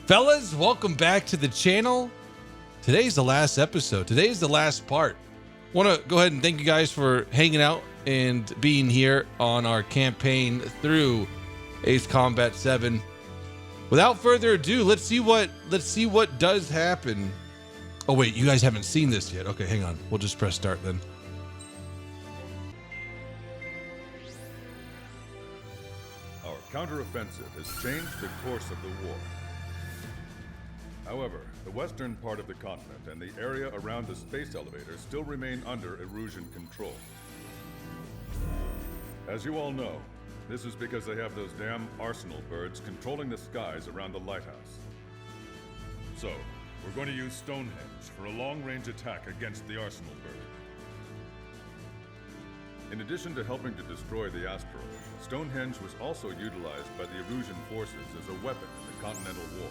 Fellas, welcome back to the channel. Today's the last episode. Today's the last part. Want to go ahead and thank you guys for hanging out and being here on our campaign through Ace Combat 7. Without further ado, let's see what does happen. Oh wait, you guys haven't seen this yet. Okay, hang on. We'll just press start then. Our counteroffensive has changed the course of the war. However, the western part of the continent and the area around the space elevator still remain under Erusian control. As you all know, this is because they have those damn arsenal birds controlling the skies around the lighthouse. So, we're going to use Stonehenge for a long-range attack against the arsenal bird. In addition to helping to destroy the asteroid, Stonehenge was also utilized by the Erusian forces as a weapon in the Continental War.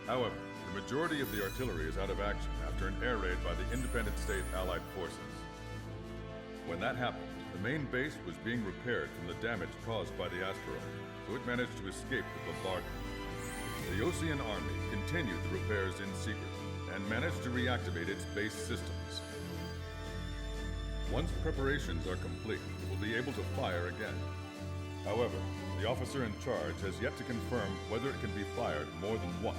However, the majority of the artillery is out of action after an air raid by the independent state Allied forces. When that happened, the main base was being repaired from the damage caused by the asteroid, so it managed to escape the bombardment. The Ocean Army continued the repairs in secret and managed to reactivate its base systems. Once preparations are complete, it will be able to fire again. However, the officer in charge has yet to confirm whether it can be fired more than once.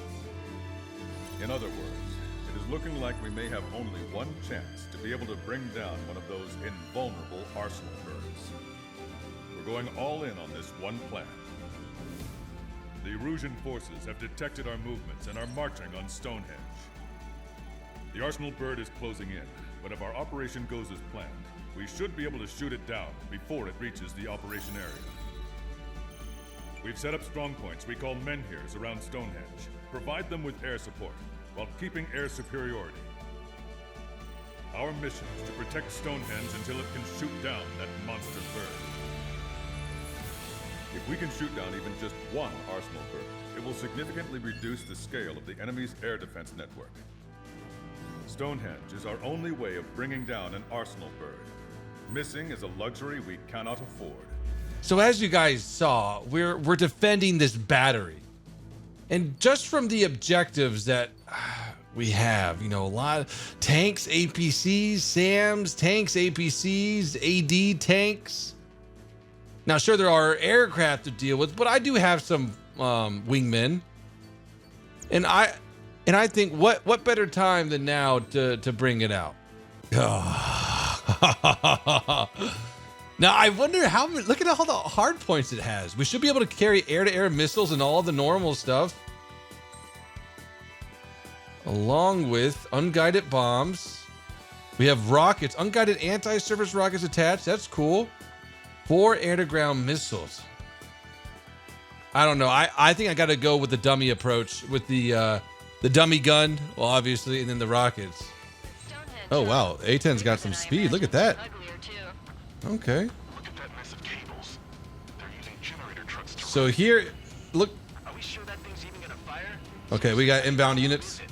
In other words, it is looking like we may have only one chance to be able to bring down one of those invulnerable arsenal birds. We're going all in on this one plan. The Erusian forces have detected our movements and are marching on Stonehenge. The arsenal bird is closing in, but if our operation goes as planned, we should be able to shoot it down before it reaches the operation area. We've set up strong points we call menhirs around Stonehenge. Provide them with air support while keeping air superiority. Our mission is to protect Stonehenge until it can shoot down that monster bird. If we can shoot down even just one arsenal bird, it will significantly reduce the scale of the enemy's air defense network. Stonehenge is our only way of bringing down an arsenal bird. Missing is a luxury we cannot afford. So as you guys saw, we're defending this battery. And just from the objectives that we have, you know, a lot of tanks, APCs, SAMs, tanks, APCs, AD tanks. Now, sure, there are aircraft to deal with, but I do have some wingmen. And I think what better time than now to bring it out? Now, I wonder how many, look at all the hard points it has. We should be able to carry air-to-air missiles and all the normal stuff. Along with unguided bombs. We have rockets, unguided anti-surface rockets attached. That's cool. 4 air-to-ground missiles. I don't know. I think I got to go with the dummy approach with the dummy gun, well, obviously, and then the rockets. Oh, wow. A-10's got some speed. Look at that. Okay. Look at that mess of cables. They're using generator trucks to So here, look. Are we sure that thing's even gonna fire? Okay, we got inbound units.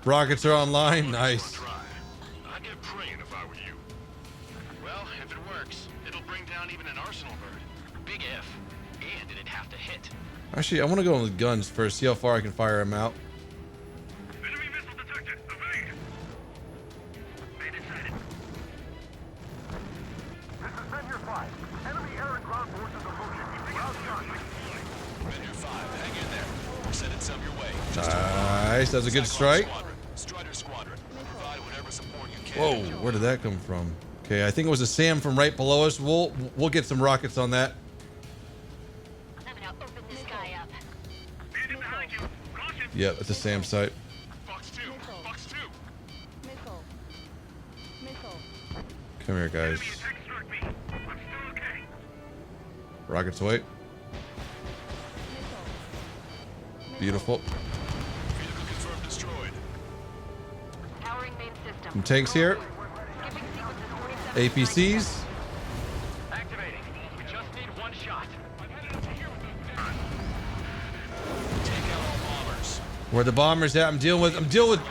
Rockets are online. Nice. I'd get praying if I were you. Well, if it works, it'll bring down even an arsenal bird. Big if. And it'd have to hit. Actually, I want to go on with guns first. See how far I can fire them out. Enemy missile detected. Evade. Made it sighted. This is Menhir 5. Enemy air and ground forces approaching. Well done. Menhir 5, hang in there. We're sending some your way. Nice. That's a good strike. Strider squadron. Provide whatever support you can. Whoa, where did that come from? Okay, I think it was a SAM from right below us. We'll get some rockets on that. I'm gonna open this guy up. Bandit behind you. Caution. Yep, it's a SAM site. Fox 2. Fox 2. Missile. Missile. Come here, guys. Enemy attack struck me. I'm still okay. Rockets away. Missile. Beautiful. Vehicle confirmed destroyed. Powering main system. Some tanks here. Skipping sequences 47. APCs. Activating. We just need one shot. I'm headed over here with those guys. Take out all bombers. Where the bombers at? I'm dealing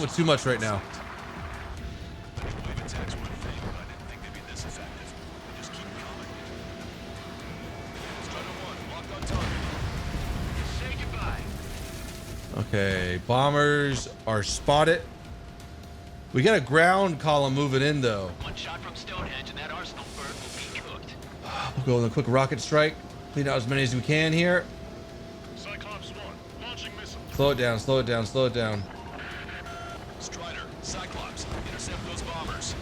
with too much right now. Wave attacks were a thing, but I didn't think they'd be this effective. Just keep coming. Strider 1, locked on target. Say goodbye. Okay, bombers are spotted. We got a ground column moving in though. One shot from Stonehenge and that arsenal bird will be cooked. We'll go with a quick rocket strike. Clean out as many as we can here. Cyclops 1, launching missile. Slow it down, slow it down, slow it down. Strider, Cyclops, intercept those bombers.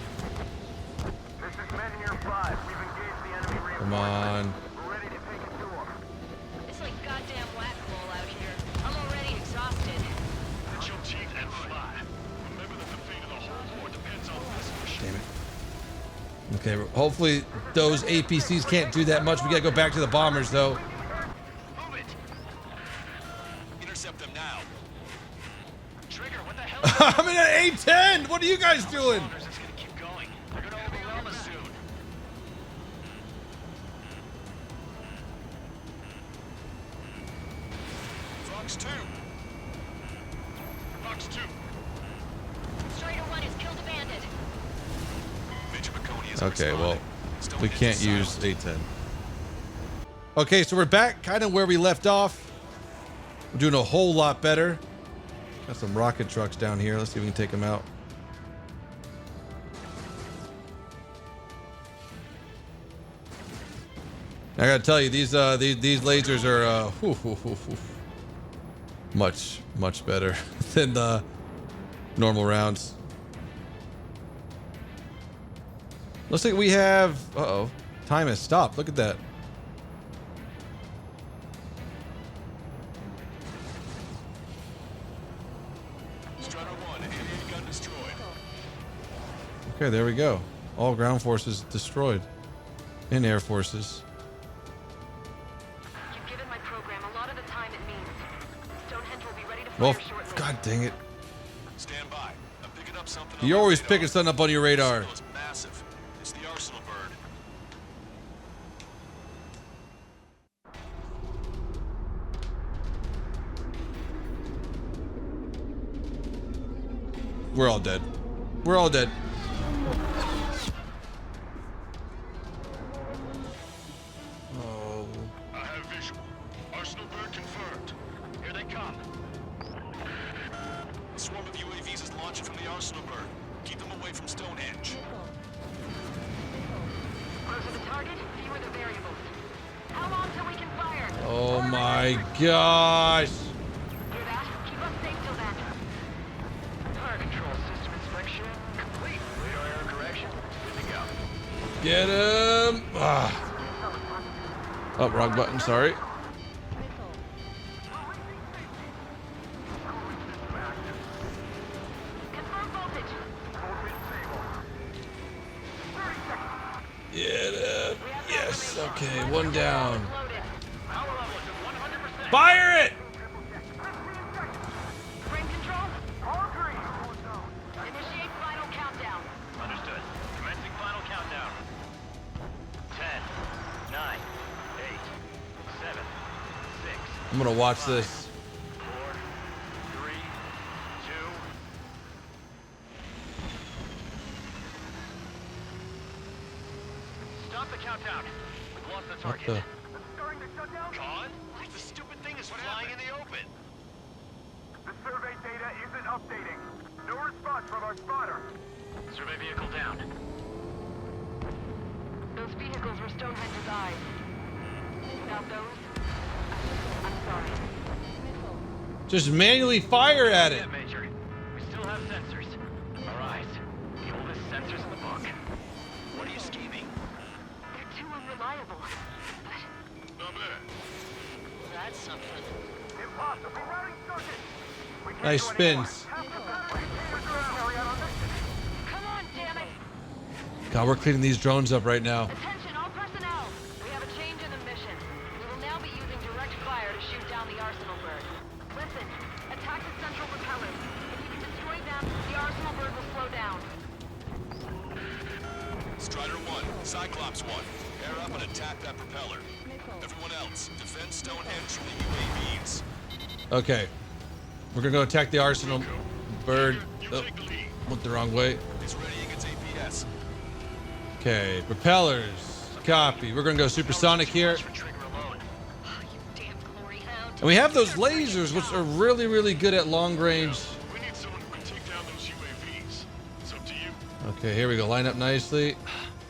This is Metineer 5. We've engaged the enemy reinforcements. Come on. We're ready to take it to them. It's like goddamn whack-a-mole out here. I'm already exhausted. Get your teeth and fly. Remember that the fate of the whole war depends on this mission. Damn it. Okay, hopefully those APCs can't do that much. We gotta go back to the bombers though. Move it. Intercept them now. Trigger, what the hell? I'm in an A10. What are you guys doing? Bombers is gonna keep going. They're gonna overwhelm us soon. Fox 2. Fox 2. Strider 1 has killed a bandit. Major McConey is Okay, well, responding. we Stonehenge can't is use silent. A10. Okay, so we're back kind of where we left off. We're doing a whole lot better. Got some rocket trucks down here. Let's see if we can take them out. I gotta tell you, these lasers are much better than the normal rounds. Looks like we have. Uh-oh, time has stopped. Look at that. Strider 1, alien gun destroyed. Okay, there we go. All ground forces destroyed, and air forces. You've given my program a lot of the time it needs. Stonehenge will be ready to fire Well, shortly. god dang it! Stand by. I'm picking up something. on You're my always radar. picking something up on your radar. Signal is massive. It's the arsenal bird. We're all dead. We're all dead. Oh. I have visual. Arsenal bird confirmed. Here they come. A swarm of UAVs is launching from the arsenal bird. Keep them away from Stonehenge. Closer the target, fewer the variables. How long till we can fire? Oh my gosh. Hear that? Keep us safe till then. Fire control system inspection complete. Radar error correction. Good to go. Get him. Ah. Oh, wrong button. Sorry. Confirm voltage. Get him. We have Yes. confirmation. Okay, one down. Loaded. Power level is at 100%. Fire it. Frame control? Initiate final countdown. Understood. Commencing final countdown. 10, 9, 8, 7, 6, I'm gonna watch this. 4, 3, 2. Stop the countdown. We've lost the What target. the? Starting to shut down. Gone? The stupid thing is flying in the open. The survey data isn't updating. No response from our spotter. Survey vehicle down. Those vehicles were Stonehenge's eyes. Without those, I'm sorry. Just manually fire at it. Yeah, Major. We still have sensors. Our eyes. The oldest sensors in the book. What are you scheming? They're too unreliable. Not bad. That's something. Impossible. Routing circuit. We can't Nice do anymore. spins. Half the battery containers are out. Carry out our mission. Come on, damn it! God, we're cleaning these drones up right now. Attention, all personnel! We have a change in the mission. We will now be using direct fire to shoot down the arsenal bird. Listen, attack the central propellers. If you can destroy them, the arsenal bird will slow down. Strider 1, Cyclops 1. Pair up and attack that propeller. Everyone else, defend Stonehenge from the UAVs. Okay. We're gonna go attack the arsenal bird. Oh, Take the lead. went the wrong way. It's readying its APS. Okay, propellers. Copy. We're gonna go supersonic here. For trigger alone. You damn glory hound. And we have those lasers, which are really, really good at long range. We need someone who can take down those UAVs. It's up to you. Okay, here we go. Line up nicely.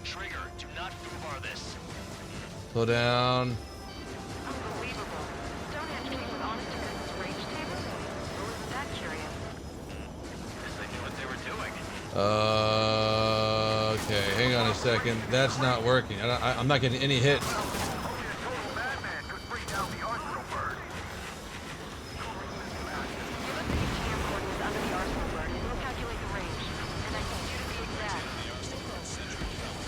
Trigger, do not foobar this. Slow down. Unbelievable. Stonehenge came with honest to goodness range tables? Or wasn't that curious? Guess they knew what they were doing. Okay, hang on a second. That's not working. I'm not getting any hits. Only a total madman could bring down the arsenal bird. It looks like a camcorder is under the arsenal bird. We'll calculate the range. And I need you to be exact.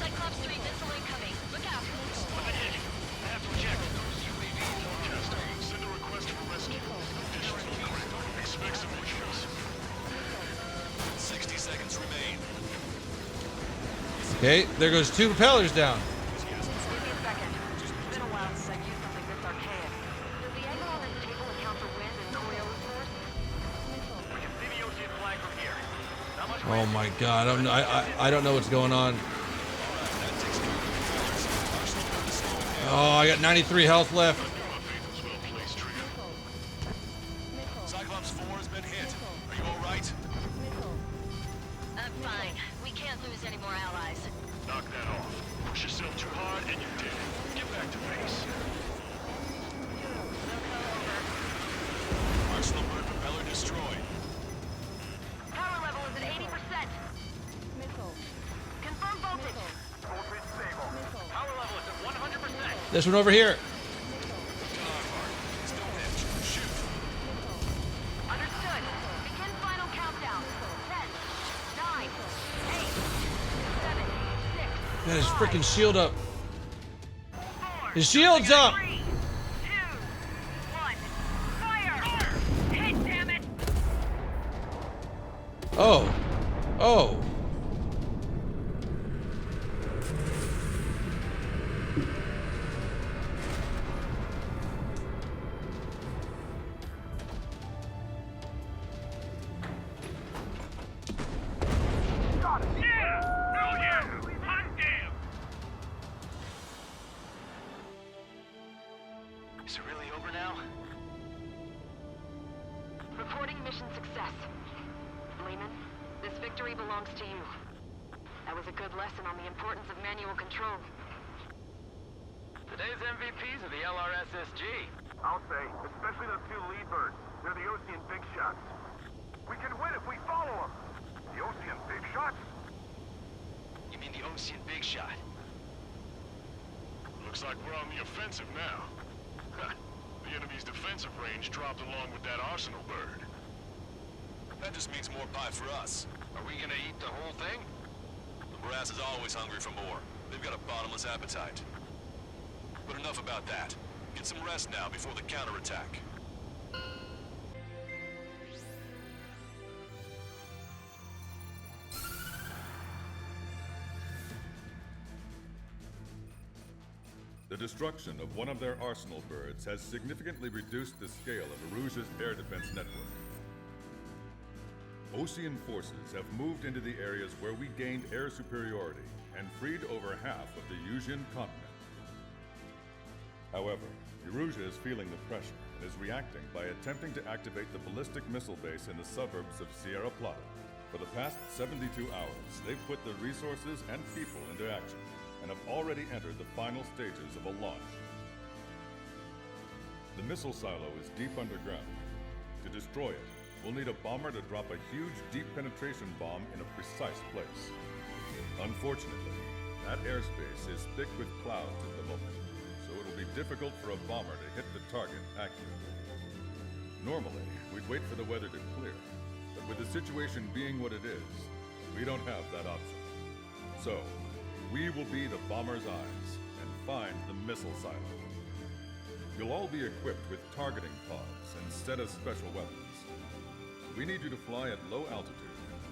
Cyclops 3 missile incoming. Look out. What the heck? I have to check. UAV forecasting. Send a request for rescue. Conditions look critical. Expect some issues. 60 seconds remain. Okay, there goes 2 propellers down. Give me a second. It's been a while since I've used something this archaic. Does the angle on this table account for wind and Coriolis force? We can see the ocean flag from here. Not much Oh my god, I don't know what's going on. Oh, I got 93 health left. My faith was well placed, Trigger. Cyclops 4 has been hit. Are you alright? I'm fine. We can't lose any more allies. Knock that off. Push yourself too hard and you're dead. Get back to base. Arsenal bird propeller destroyed. Power level is at 80%. Confirm voltage. voltage stable. Power level is at 100%. This one over here. Stonehenge, shoot. Understood. Begin final countdown. 10, 9, 8, 7, 6, Got his freaking shield up. 4, His shield's up. 3, 2, 1. Fire! Hit, damn it! Oh. Oh. Got it. Yeah! Hell yeah! Hot damn! Is it really over now? Reporting mission success. Lehman, this victory belongs to you. That was a good lesson on the importance of manual control. Today's MVPs are the LRSSG. I'll say, especially those 2 lead birds. They're the Ocean Big Shots. We can win if we follow them. The Ocean Big Shots? You mean the Ocean Big Shot? Looks like we're on the offensive now. The enemy's defensive range dropped along with that arsenal bird. That just means more pie for us. Are we gonna eat the whole thing? The brass is always hungry for more. They've got a bottomless appetite. But enough about that. Get some rest now before the counterattack. The destruction of one of their arsenal birds has significantly reduced the scale of Aruja's air defense network. Ocean forces have moved into the areas where we gained air superiority and freed over half of the Yuzian continent. However, Erusia is feeling the pressure and is reacting by attempting to activate the ballistic missile base in the suburbs of Sierra Plata. For the past 72 hours, they've put their resources and people into action and have already entered the final stages of a launch. The missile silo is deep underground. To destroy it, we'll need a bomber to drop a huge deep penetration bomb in a precise place. Unfortunately, that airspace is thick with clouds at the moment, so it'll be difficult for a bomber to hit the target accurately. Normally, we'd wait for the weather to clear, but with the situation being what it is, we don't have that option. So, we will be the bomber's eyes and find the missile silo. You'll all be equipped with targeting pods instead of special weapons. We need you to fly at low altitude,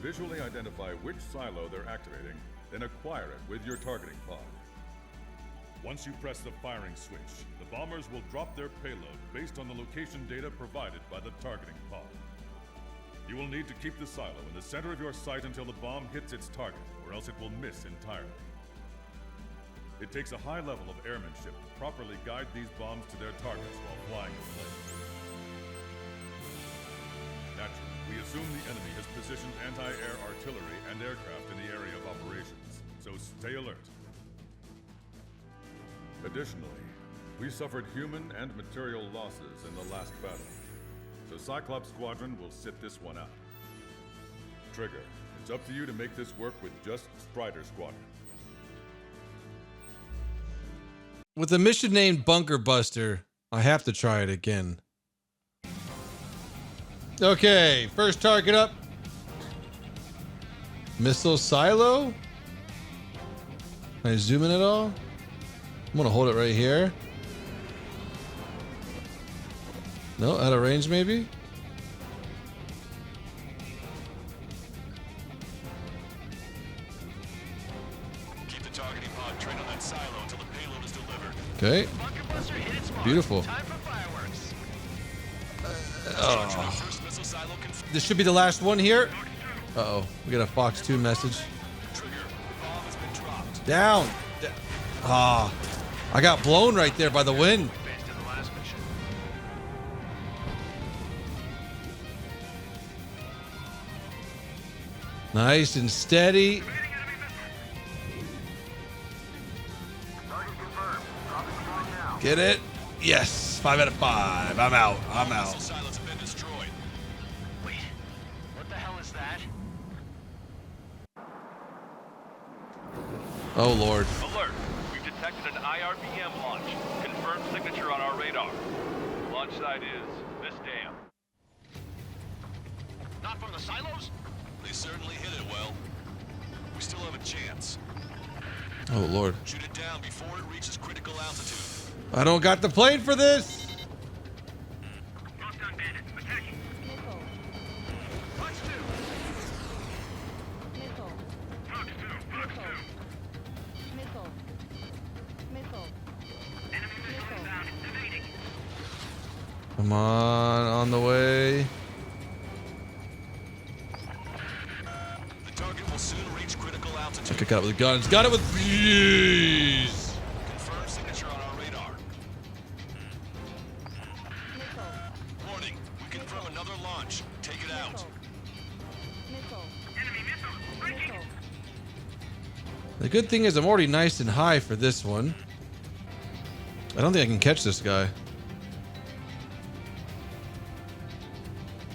visually identify which silo they're activating, then acquire it with your targeting pod. Once you press the firing switch, the bombers will drop their payload based on the location data provided by the targeting pod. You will need to keep the silo in the center of your sight until the bomb hits its target, or else it will miss entirely. It takes a high level of airmanship to properly guide these bombs to their targets while flying in place. assume the enemy has positioned anti-air artillery and aircraft in the area of operations, so stay alert. Additionally, we suffered human and material losses in the last battle, so Cyclops Squadron will sit this one out. Trigger, it's up to you to make this work with just Strider Squadron. With a mission named Bunker Buster, I have to try it again. Okay, first target up. Missile silo? Can I zoom in at all? I'm gonna hold it right here. No, out of range maybe? Keep the targeting pod trained on that silo until the payload is delivered. Okay, Bunker Buster hit its mark. beautiful. Time for fireworks. First missile silo This should be the last one here. Uh-oh, we got a Fox 2 message. trigger. Bomb has been dropped. Down. Ah, I got blown right there by the wind. Based on the last mission. Nice and steady. Target confirmed. Dropping the bomb now. Get it? Yes, 5 out of 5. I'm out. I'm Missile out. silos have been destroyed. Wait, what the hell is that? Oh, Lord. Alert! We've detected an IRBM launch. Confirmed signature on our radar. Launch site is this dam. Not from the silos? They certainly hit it well. We still have a chance. Oh, Lord. Shoot it down before it reaches critical altitude. I don't got the plane for this. Hostile bandits. Attacking. Missile. Fox 2. Missile. Fox 2. Fox 2. Missile. Missile. Enemy missile inbound. Evading. Come on the way. The target will soon reach critical altitude. Okay, got it with the guns. Got it with. Jeez. Confirm signature on our radar. Missile. Warning, we confirm another launch. Take it out. Missile. Enemy missile. Breaking. Missile. The good thing is I'm already nice and high for this one. I don't think I can catch this guy.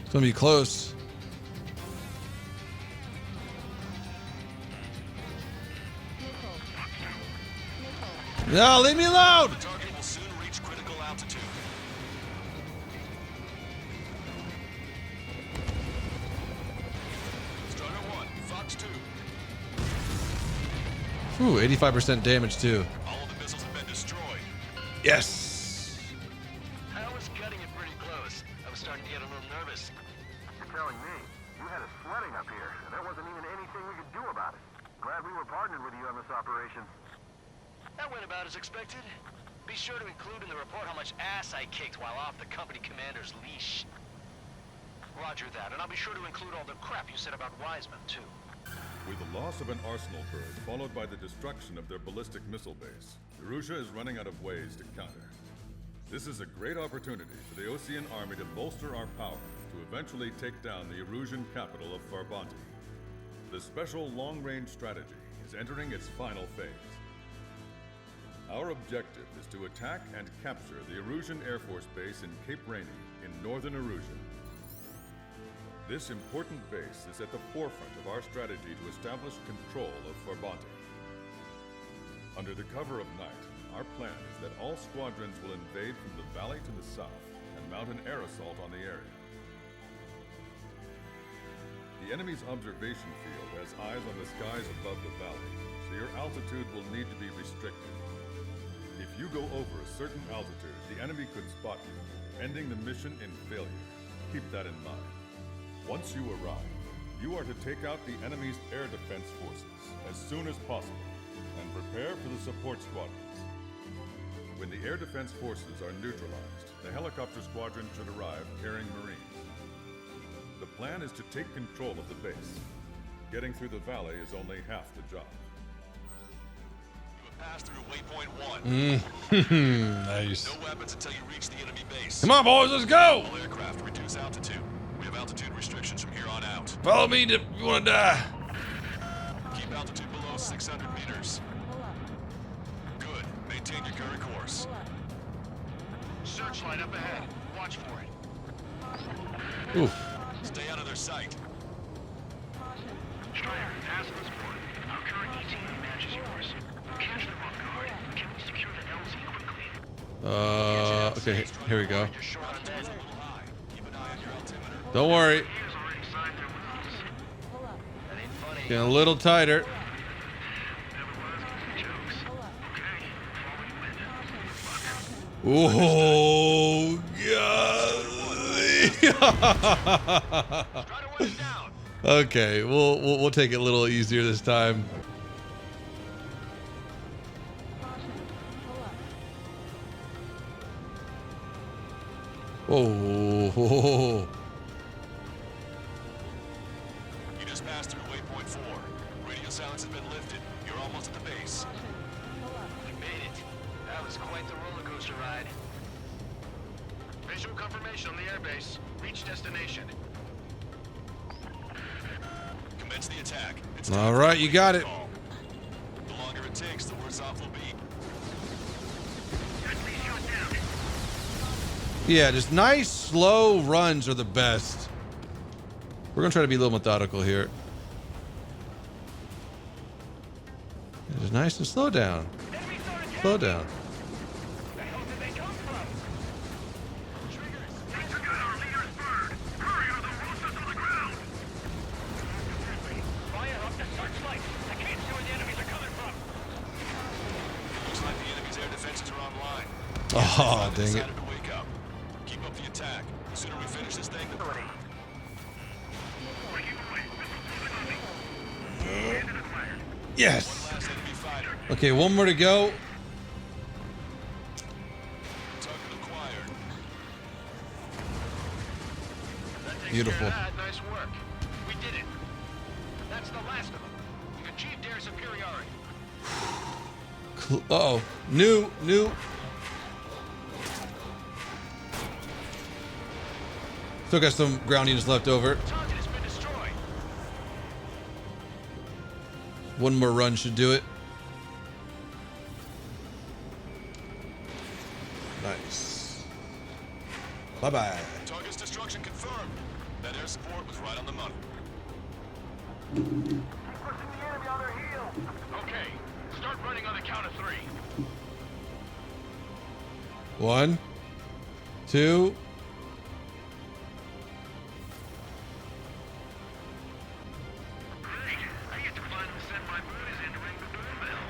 It's gonna be close. No, leave me alone! The target will soon reach critical altitude. Strider 1, Fox 2. Ooh, 85% damage too. All of the missiles have been destroyed. Yes! I was cutting it pretty close. I was starting to get a little nervous. You're telling me you had us sweating up here, and there wasn't even anything we could do about it. Glad we were partnered with you on this operation. That went about as expected. Be sure to include in the report how much ass I kicked while off the company commander's leash. Roger that, and I'll be sure to include all the crap you said about Wiseman, too. With the loss of an arsenal bird followed by the destruction of their ballistic missile base, Erusha is running out of ways to counter. This is a great opportunity for the Osean army to bolster our power to eventually take down the Erusian capital of Farbanti. The special long-range strategy is entering its final phase. Our objective is to attack and capture the Erusian Air Force Base in Cape Rainy in northern Erusia. This important base is at the forefront of our strategy to establish control of Farbanti. Under the cover of night, our plan is that all squadrons will invade from the valley to the south and mount an air assault on the area. The enemy's observation field has eyes on the skies above the valley, so your altitude will need to be restricted. If you go over a certain altitude, the enemy could spot you, ending the mission in failure. Keep that in mind. Once you arrive, you are to take out the enemy's air defense forces as soon as possible and prepare for the support squadrons. When the air defense forces are neutralized, the helicopter squadron should arrive carrying Marines. The plan is to take control of the base. Getting through the valley is only half the job. You have passed through waypoint 1. Nice. No weapons until you reach the enemy base. Come on, boys, let's go! All aircraft reduce altitude. We have altitude restrictions from here on Follow me if you want to die. Keep altitude below 600 meters. Good. Maintain your current course. Searchlight up ahead. Watch for it. Oof. Stay out of their sight. Strider, ask this one. Our current ETA matches yours. Catch them off guard. Can we secure the LZ quickly? Okay, here we go. You're short on days a little high. Keep an eye on your altimeter. Don't worry. He has already signed their moves. That ain't funny. Getting a little tighter. Never was jokes. Okay, Oh, God. Strider one's down. Okay, we'll take it a little easier this time. Oh. You just passed through waypoint 4. Radio silence has been lifted. You're almost at the base. We made it. That was quite the roller coaster ride. Visual confirmation on the airbase. Reach destination. Commence the attack. It's All right, you got it. The longer it takes, the worse off we'll be. Yeah, just nice, slow runs are the best. We're gonna try to be a little methodical here. Just nice and slow down. Slow down. Looks like the enemy's air defenses are online. Oh, dang it. Decided to wake up. Keep up the attack. The sooner we finish this thing, the better. Yes. One last enemy fighter. Okay, one more to go. Target acquired. That takes Beautiful. care of that. Nice work. We did it. That's the last of them. We've achieved air superiority. Uh-oh. New. Still got some ground units left over. Target has been destroyed. One more run should do it. Nice. Bye-bye. Target's destruction confirmed. That air support was right on the money. Keep pushing the enemy on their heels. Okay, start running on the count of 3. 1, 2. I get to finally send my boys in to ring the doorbell.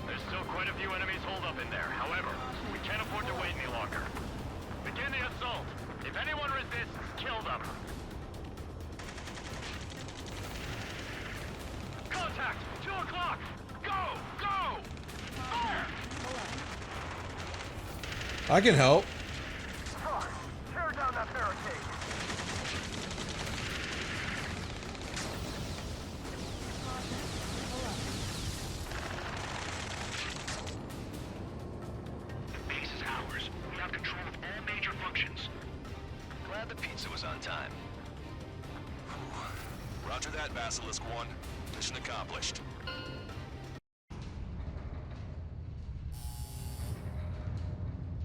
There's still quite a few enemies holed up in there. However, we can't afford to wait any longer. Begin the assault. If anyone resists, kill them. Contact! 2 o'clock! Go! Go! Fire! I can help. Sarge, tear down that barricade. The base is ours. We have control of all major functions. Glad the pizza was on time. Roger that, Basilisk 1. Mission accomplished.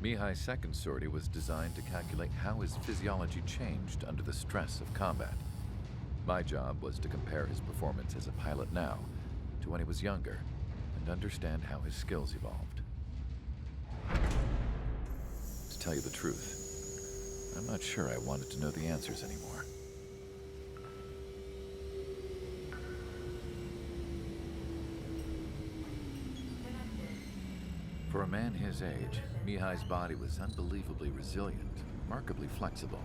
Mihai's second sortie was designed to calculate how his physiology changed under the stress of combat. My job was to compare his performance as a pilot now to when he was younger and understand how his skills evolved. To tell you the truth, I'm not sure I wanted to know the answers anymore. For a man his age, Mihai's body was unbelievably resilient, remarkably flexible.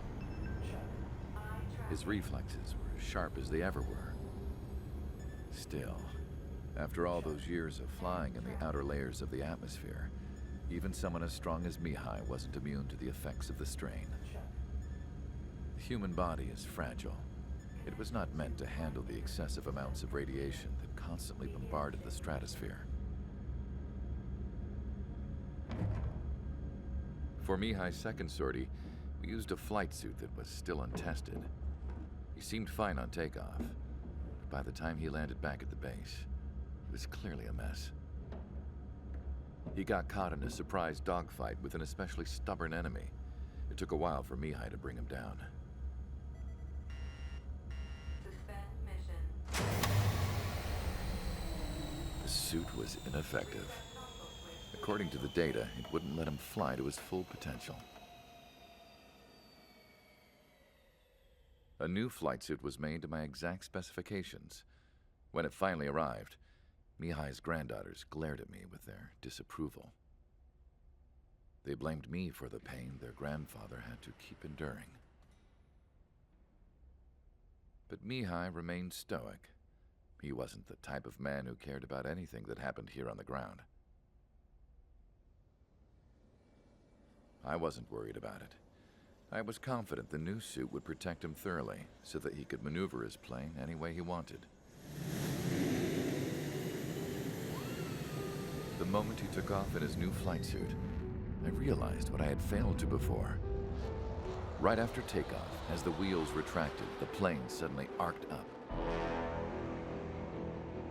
His reflexes were as sharp as they ever were. Still, after all those years of flying in the outer layers of the atmosphere, even someone as strong as Mihai wasn't immune to the effects of the strain. The human body is fragile. It was not meant to handle the excessive amounts of radiation that constantly bombarded the stratosphere. For Mihai's second sortie, we used a flight suit that was still untested. He seemed fine on takeoff, but by the time he landed back at the base, it was clearly a mess. He got caught in a surprise dogfight with an especially stubborn enemy. It took a while for Mihai to bring him down. The suit was ineffective. According to the data, it wouldn't let him fly to his full potential. A new flight suit was made to my exact specifications. When it finally arrived, Mihai's granddaughters glared at me with their disapproval. They blamed me for the pain their grandfather had to keep enduring. But Mihai remained stoic. He wasn't the type of man who cared about anything that happened here on the ground. I wasn't worried about it. I was confident the new suit would protect him thoroughly so that he could maneuver his plane any way he wanted. The moment he took off in his new flight suit, I realized what I had failed to before. Right after takeoff, as the wheels retracted, the plane suddenly arced up.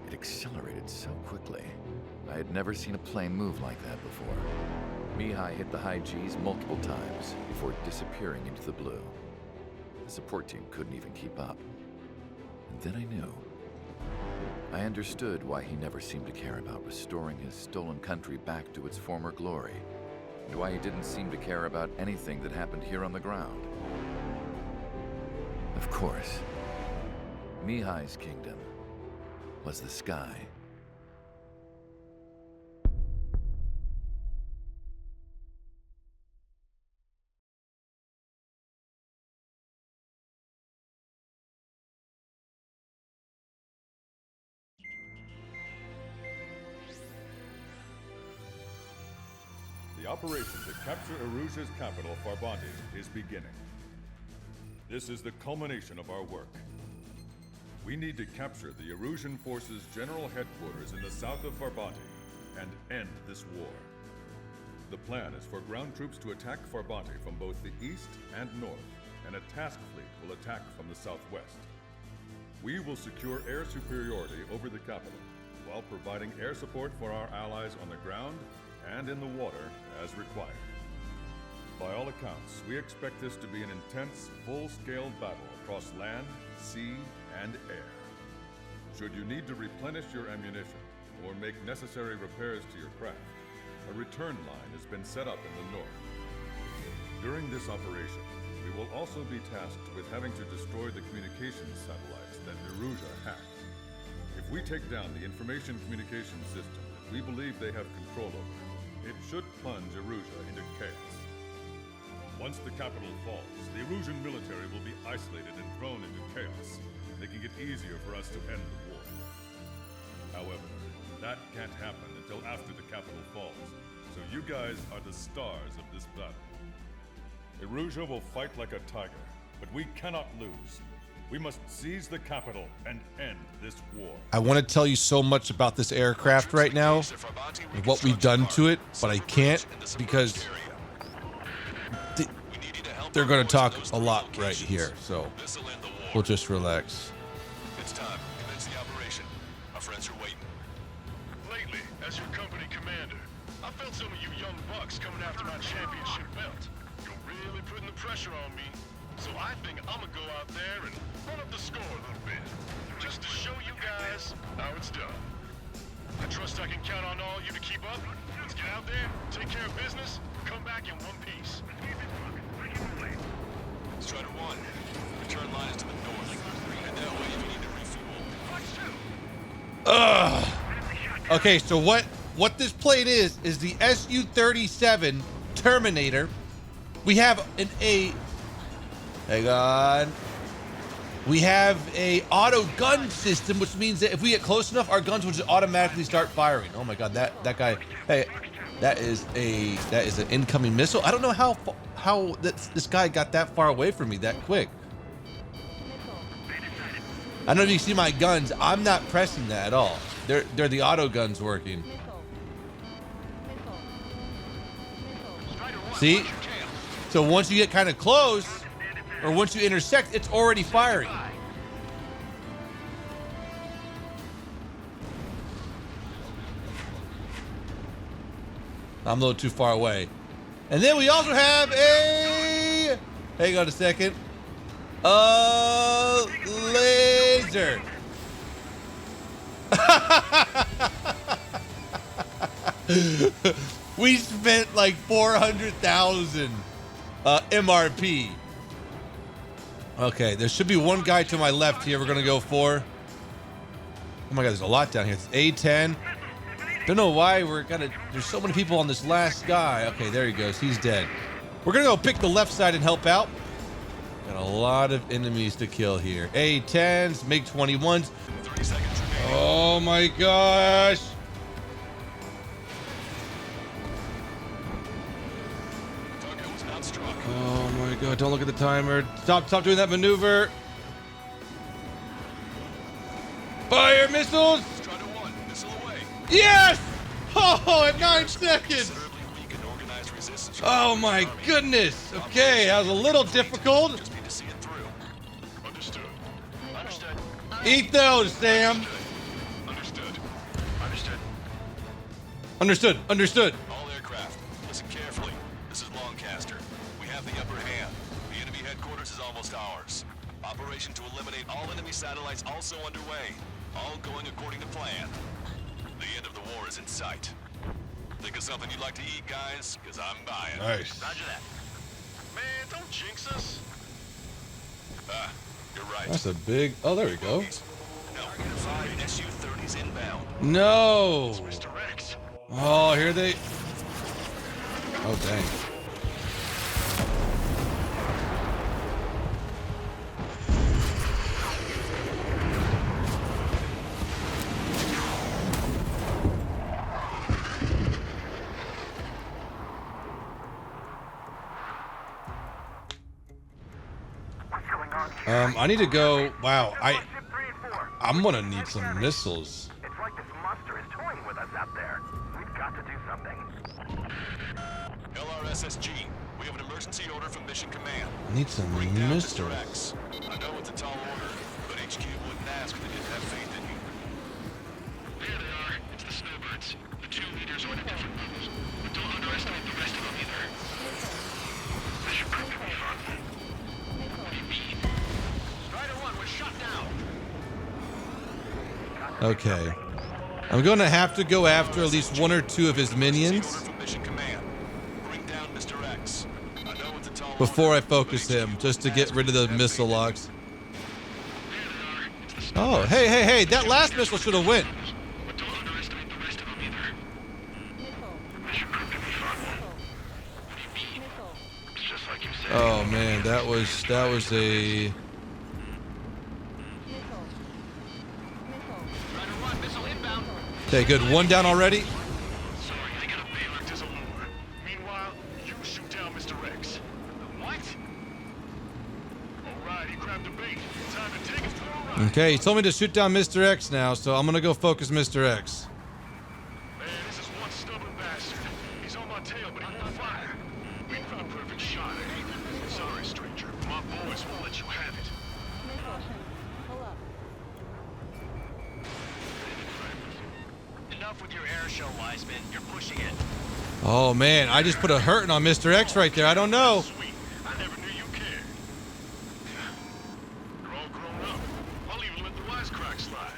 It accelerated so quickly. I had never seen a plane move like that before. Mihai hit the high G's multiple times before disappearing into the blue. The support team couldn't even keep up. And then I knew. I understood why he never seemed to care about restoring his stolen country back to its former glory, and why he didn't seem to care about anything that happened here on the ground. Of course, Mihai's kingdom was the sky. The operation to capture Erusia's capital, Farbanti, is beginning. This is the culmination of our work. We need to capture the Erusian forces' general headquarters in the south of Farbanti and end this war. The plan is for ground troops to attack Farbanti from both the east and north, and a task fleet will attack from the southwest. We will secure air superiority over the capital, while providing air support for our allies on the ground and in the water as required. By all accounts, we expect this to be an intense, full-scale battle across land, sea, and air. Should you need to replenish your ammunition or make necessary repairs to your craft, a return line has been set up in the north. During this operation, we will also be tasked with having to destroy the communications satellites that Erusia hacked. If we take down the information communication system that we believe they have control over, it should plunge Erusia into chaos. Once the capital falls, the Erusian military will be isolated and thrown into chaos, making it easier for us to end the war. However, that can't happen until after the capital falls, so you guys are the stars of this battle. Erusia will fight like a tiger, but we cannot lose. We must seize the capital and end this war. I want to tell you so much about this aircraft right now and what we've done to it, but I can't because they're going to talk a lot right here. So we'll just relax. It's time. Commence the operation. Our friends are waiting. Lately, as your company commander, I felt some of you young bucks coming after my championship belt. You're really putting the pressure on me. So I think I'm gonna go out there and run up the score a little bit, just to show you guys how it's done. I trust I can count on all you to keep up. Let's get out there, take care of business, come back in one piece. Strider 1, return line is to the north. Head that way if you need to refuel. Okay, so what this plane is the Su-37 Terminator. We have hang on. We have a auto gun system, which means that if we get close enough, our guns will just automatically start firing. Oh my god, that guy! Hey, that is an incoming missile. I don't know how this guy got that far away from me that quick. I don't know if you see my guns. I'm not pressing that at all. They're the auto guns working. See? So once you get kind of close, or once you intersect, it's already firing. I'm a little too far away. And then we also have a... Hang on a second. Laser. We spent like 400,000 MRP. Okay, there should be one guy to my left here we're gonna go for. Oh my god, there's a lot down here. It's A10. Don't know why there's so many people on this last guy. Okay, there he goes. He's dead. We're gonna go pick the left side and help out. Got a lot of enemies to kill here. A10s, MiG-21s. 30 seconds remaining. Oh my gosh. Target was not struck. Oh my god, don't look at the timer. Stop doing that maneuver. Fire missiles. Strider 1, missile away. Yes! Oh, at 9 seconds. Considerably weak and organized resistance. Oh my goodness. Okay, that was a little difficult. Just need to see it through. Understood. Understood. Eat those, Sam. Understood. Understood. Understood. Understood. All aircraft, listen carefully. This is Lancaster. We have the upper hand. The enemy headquarters is almost ours. Operation to eliminate all enemy satellites also underway. All going according to plan. The end of the war is in sight. Think of something you'd like to eat, guys? Because I'm buying. Nice. Roger that. Man, don't jinx us. Ah, you're right. That's a big... Oh, there we go. Now, 5 SU-30s inbound. No. Mr. Rex. Oh, here they... Oh, dang. I need to go. Wow, I'm gonna need some missiles. It's like this monster is toying with us out there. We've got to do something. LRSSG, we have an emergency order from Mission Command. I need some Bring down missiles. Mr. X. I know it's a tall order, but HQ wouldn't ask if they didn't have faith in you. There they are. It's the snowbirds. The 2 leaders are in a different mode. But don't underestimate the rest of them either. This should prove to be fun. What do you mean? Strider 1 was shot down. Okay. I'm gonna have to go after at least 1 or 2 of his minions before I focus him, just to get rid of the missile locks. Oh, hey, that last missile should have went. Oh man, that was a... Okay, good. 1 down already. Sorry, they got a Baylock as a lure. Meanwhile, you shoot down Mr. X. What? Alright, he grabbed a bait. Time to take it for a ride. Okay, he told me to shoot down Mr. X now, so I'm gonna go focus Mr. X. Man, this is one stubborn bastard. He's on my tail, but he won't fire. We've got a perfect shot, eh? Sorry, stranger. My boys won't let you have it. Enough with your air show, Wiseman. You're pushing it. Oh man, I just put a hurting on Mr. X right there. I don't know. Sweet. I never knew you cared. You're all grown up. I'll even let the wisecrack slide.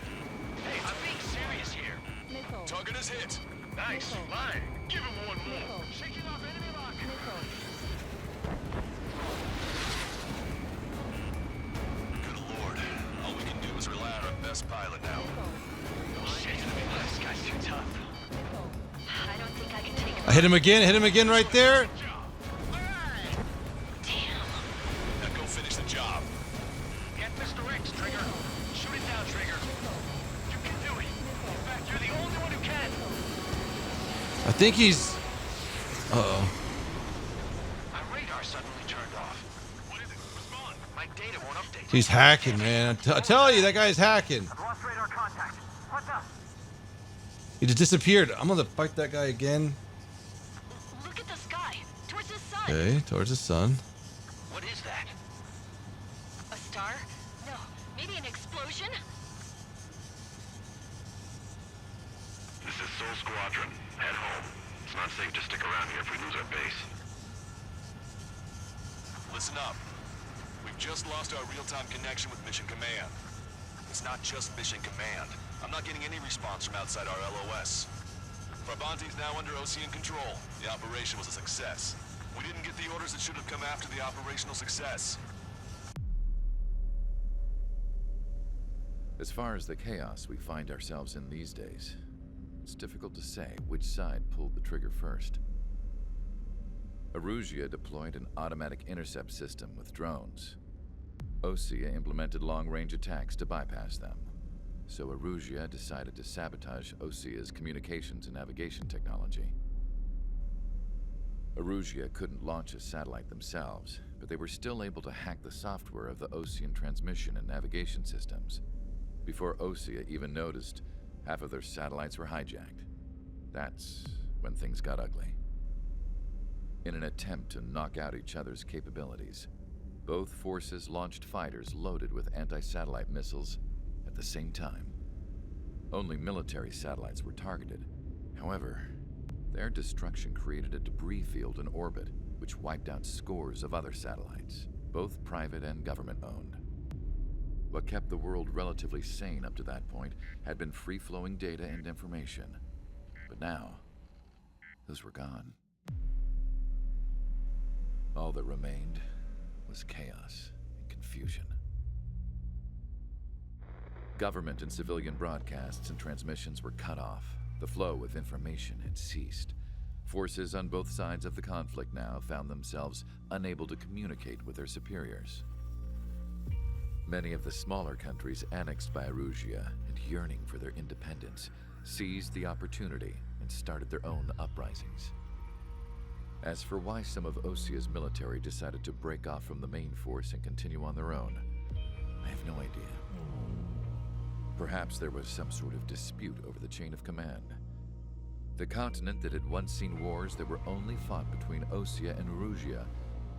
Hey, I'm being serious here. Target is hit. Nice. Lying. Give him one more. Shaking off enemy lock. Good lord. All we can do is rely on our best pilot now. Shit, this guy's too tough. I don't think I can take him. I hit him again right there. Damn. Now go finish the job. Get Mr. X, Trigger. Shoot it down, Trigger. You can do it. In fact, you're the only one who can. I think he's... Uh-oh. My radar suddenly turned off. What is it? Respond. My data won't update. He's hacking, man. I tell you, that guy's hacking. Lost radar contact. What's up? He just disappeared. I'm gonna fight that guy again. Look at the sky. Towards the sun. Okay, towards the sun. What is that? A star? No. Maybe an explosion? This is Soul Squadron. Head home. It's not safe to stick around here if we lose our base. Listen up. We've just lost our real-time connection with Mission Command. It's not just Mission Command. I'm not getting any response from outside our LOS. Farbanti's now under Ocean control. The operation was a success. We didn't get the orders that should have come after the operational success. As far as the chaos we find ourselves in these days, it's difficult to say which side pulled the trigger first. Erusia deployed an automatic intercept system with drones. Osea implemented long-range attacks to bypass them. So Erusia decided to sabotage Osea's communications and navigation technology. Erusia couldn't launch a satellite themselves, but they were still able to hack the software of the Osean transmission and navigation systems. Before Osea even noticed, half of their satellites were hijacked. That's when things got ugly. In an attempt to knock out each other's capabilities, both forces launched fighters loaded with anti-satellite missiles at the same time. Only military satellites were targeted. However, their destruction created a debris field in orbit, which wiped out scores of other satellites, both private and government-owned. What kept the world relatively sane up to that point had been free-flowing data and information. But now, those were gone. All that remained was chaos and confusion. Government and civilian broadcasts and transmissions were cut off. The flow of information had ceased. Forces on both sides of the conflict now found themselves unable to communicate with their superiors. Many of the smaller countries annexed by Erusia and yearning for their independence seized the opportunity and started their own uprisings. As for why some of Osea's military decided to break off from the main force and continue on their own, I have no idea. Perhaps there was some sort of dispute over the chain of command. The continent that had once seen wars that were only fought between Osea and Erusia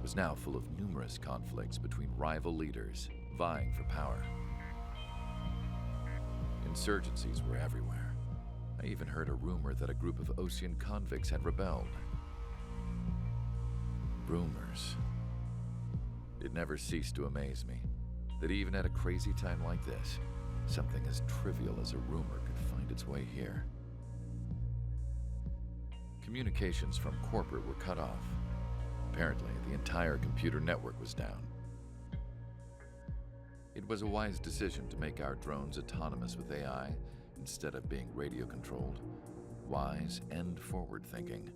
was now full of numerous conflicts between rival leaders vying for power. Insurgencies were everywhere. I even heard a rumor that a group of Osean convicts had rebelled. Rumors. It never ceased to amaze me that even at a crazy time like this, something as trivial as a rumor could find its way here. Communications from corporate were cut off. Apparently, the entire computer network was down. It was a wise decision to make our drones autonomous with AI instead of being radio-controlled. Wise and forward-thinking.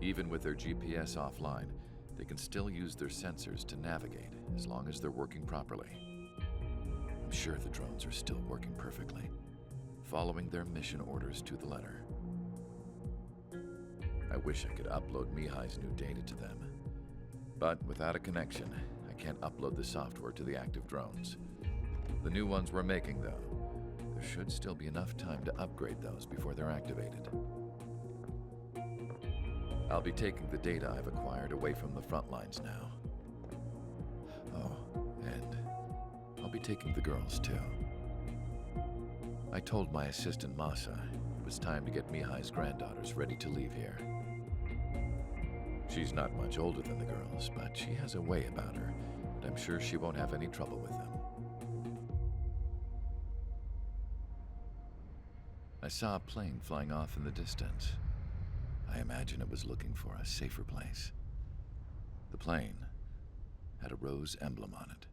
Even with their GPS offline, they can still use their sensors to navigate as long as they're working properly. I'm sure the drones are still working perfectly, following their mission orders to the letter. I wish I could upload Mihai's new data to them. But without a connection, I can't upload the software to the active drones. The new ones we're making, though, there should still be enough time to upgrade those before they're activated. I'll be taking the data I've acquired away from the front lines now. Oh, and I'll be taking the girls, too. I told my assistant Masa it was time to get Mihai's granddaughters ready to leave here. She's not much older than the girls, but she has a way about her, and I'm sure she won't have any trouble with them. I saw a plane flying off in the distance. I imagine it was looking for a safer place. The plane had a rose emblem on it.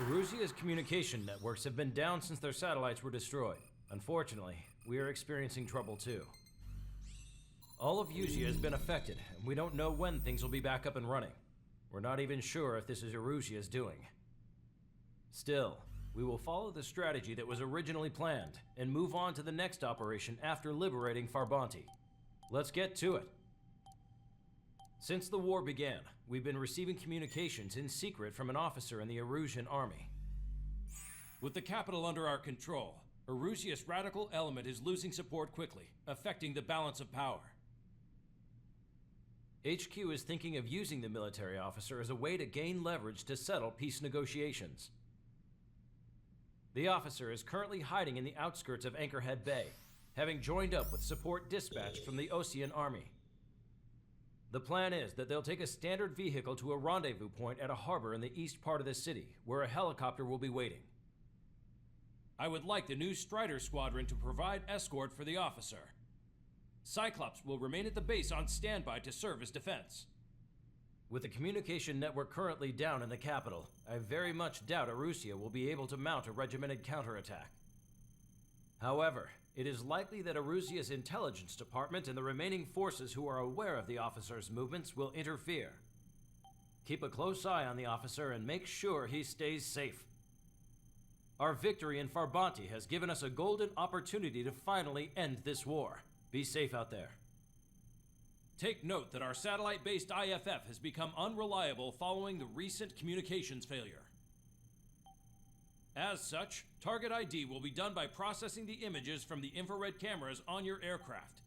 Erusia's communication networks have been down since their satellites were destroyed. Unfortunately, we are experiencing trouble too. All of Erusia has been affected, and we don't know when things will be back up and running. We're not even sure if this is Erusia's doing. Still, we will follow the strategy that was originally planned, and move on to the next operation after liberating Farbanti. Let's get to it. Since the war began, we've been receiving communications in secret from an officer in the Erusian army. With the capital under our control, Erusia's radical element is losing support quickly, affecting the balance of power. HQ is thinking of using the military officer as a way to gain leverage to settle peace negotiations. The officer is currently hiding in the outskirts of Anchorhead Bay, having joined up with support dispatch from the Osean Army. The plan is that they'll take a standard vehicle to a rendezvous point at a harbor in the east part of the city, where a helicopter will be waiting. I would like the new Strider Squadron to provide escort for the officer. Cyclops will remain at the base on standby to serve as defense. With the communication network currently down in the capital, I very much doubt Arusia will be able to mount a regimented counterattack. However, it is likely that Arusia's intelligence department and the remaining forces who are aware of the officer's movements will interfere. Keep a close eye on the officer and make sure he stays safe. Our victory in Farbanti has given us a golden opportunity to finally end this war. Be safe out there. Take note that our satellite-based IFF has become unreliable following the recent communications failure. As such, target ID will be done by processing the images from the infrared cameras on your aircraft.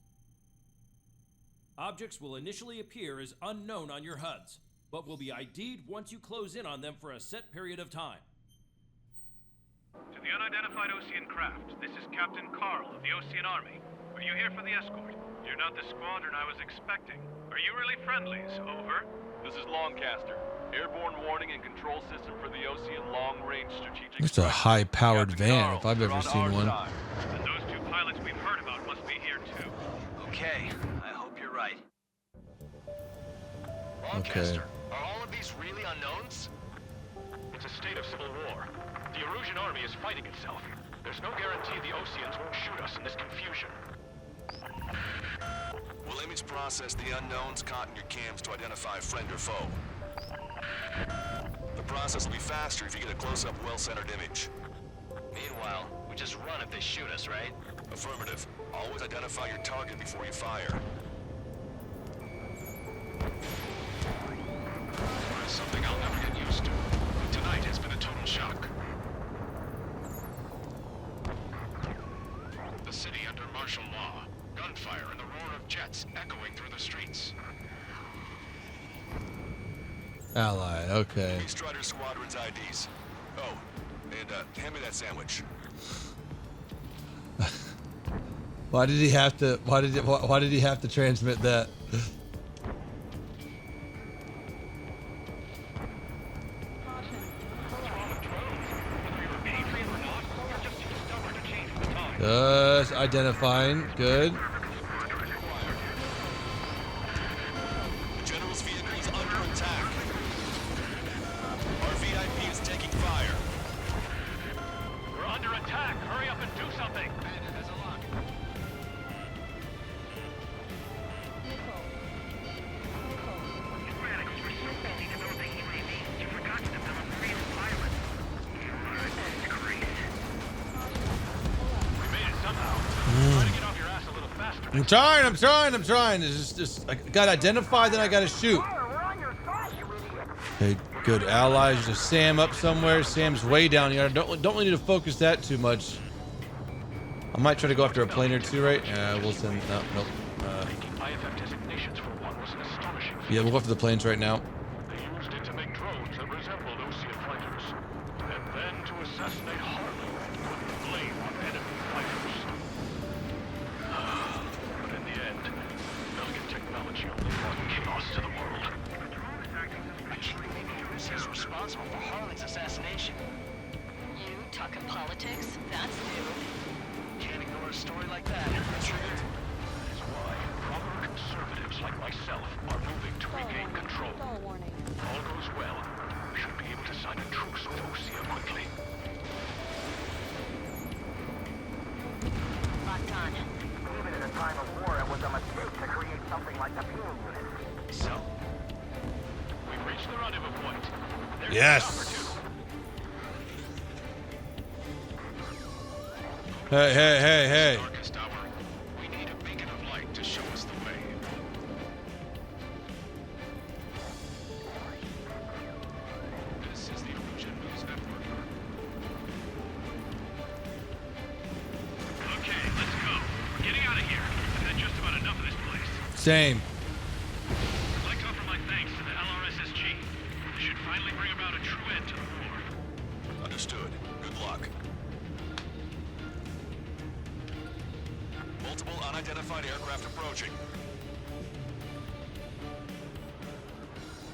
Objects will initially appear as unknown on your HUDs, but will be ID'd once you close in on them for a set period of time. To the unidentified Osean craft, this is Captain Carl of the Osean Army. Are you here for the escort? You're not the squadron I was expecting. Are you really friendlies? Over. This is Longcaster. Airborne warning and control system for the Osean long-range strategic. It's a high-powered Captain van Carl, if I've you're ever on seen our one. side. And those two pilots we've heard about must be here too. Okay, I hope you're right. Lancaster, are all of these really unknowns? It's a state of civil war. The Erusian army is fighting itself. There's no guarantee the Oseans won't shoot us in this confusion. We'll image process the unknowns caught in your cams to identify friend or foe. The process will be faster if you get a close-up, well-centered image. Meanwhile, we just run if they shoot us, right? Affirmative. Always identify your target before you fire. It's something I'll never get used to. Tonight has been a total shock. The city under martial law. Gunfire and the roar of jets echoing through the streets. Allied, okay. These Strider Squadron's IDs. Oh, and hand me that sandwich. Why did he have to? Why did he have to transmit that? Just identifying. Good. The General's vehicle is under attack. Our VIP is taking fire. We're under attack! Hurry up and do something! Bandit has a lock. You radicals were so busy developing UAVs, you forgot to develop creative pilots. It's crazy. We made it somehow. Try to get off your ass a little faster. I'm trying. It's just I gotta identify, then I gotta shoot. Okay, good allies. Just Sam up somewhere. Sam's way down here. Don't really need to focus that too much. I might try to go after a plane or two, right? Yeah, we'll send. Nope. Making IFF designations for one was an astonishing feat. Yeah, we'll go after the planes right now. They used it to make drones that resembled Osean fighters. And then to assassinate Harley and put the blame on enemy fighters. But in the end, elegant technology only brought chaos to the world. Actually, maybe Russia's responsible for Harley's assassination. You talking politics? That's new. Can't ignore a story like that. That is why proper conservatives like myself are moving to regain control. If all goes well, we should be able to sign a truce with Osea quickly. Locked on. Even in a time of war, it was a mistake to create something like the Peel Unit. So, we've reached the rendezvous point. There's Yes. the chopper, too. Hey. Darkest hour. We need a beacon of light to show us the way. This is the Erusian News Network. Okay, let's go. We're getting out of here. I've had just about enough of this place. Same. Like Understood. Good luck. Multiple unidentified aircraft approaching.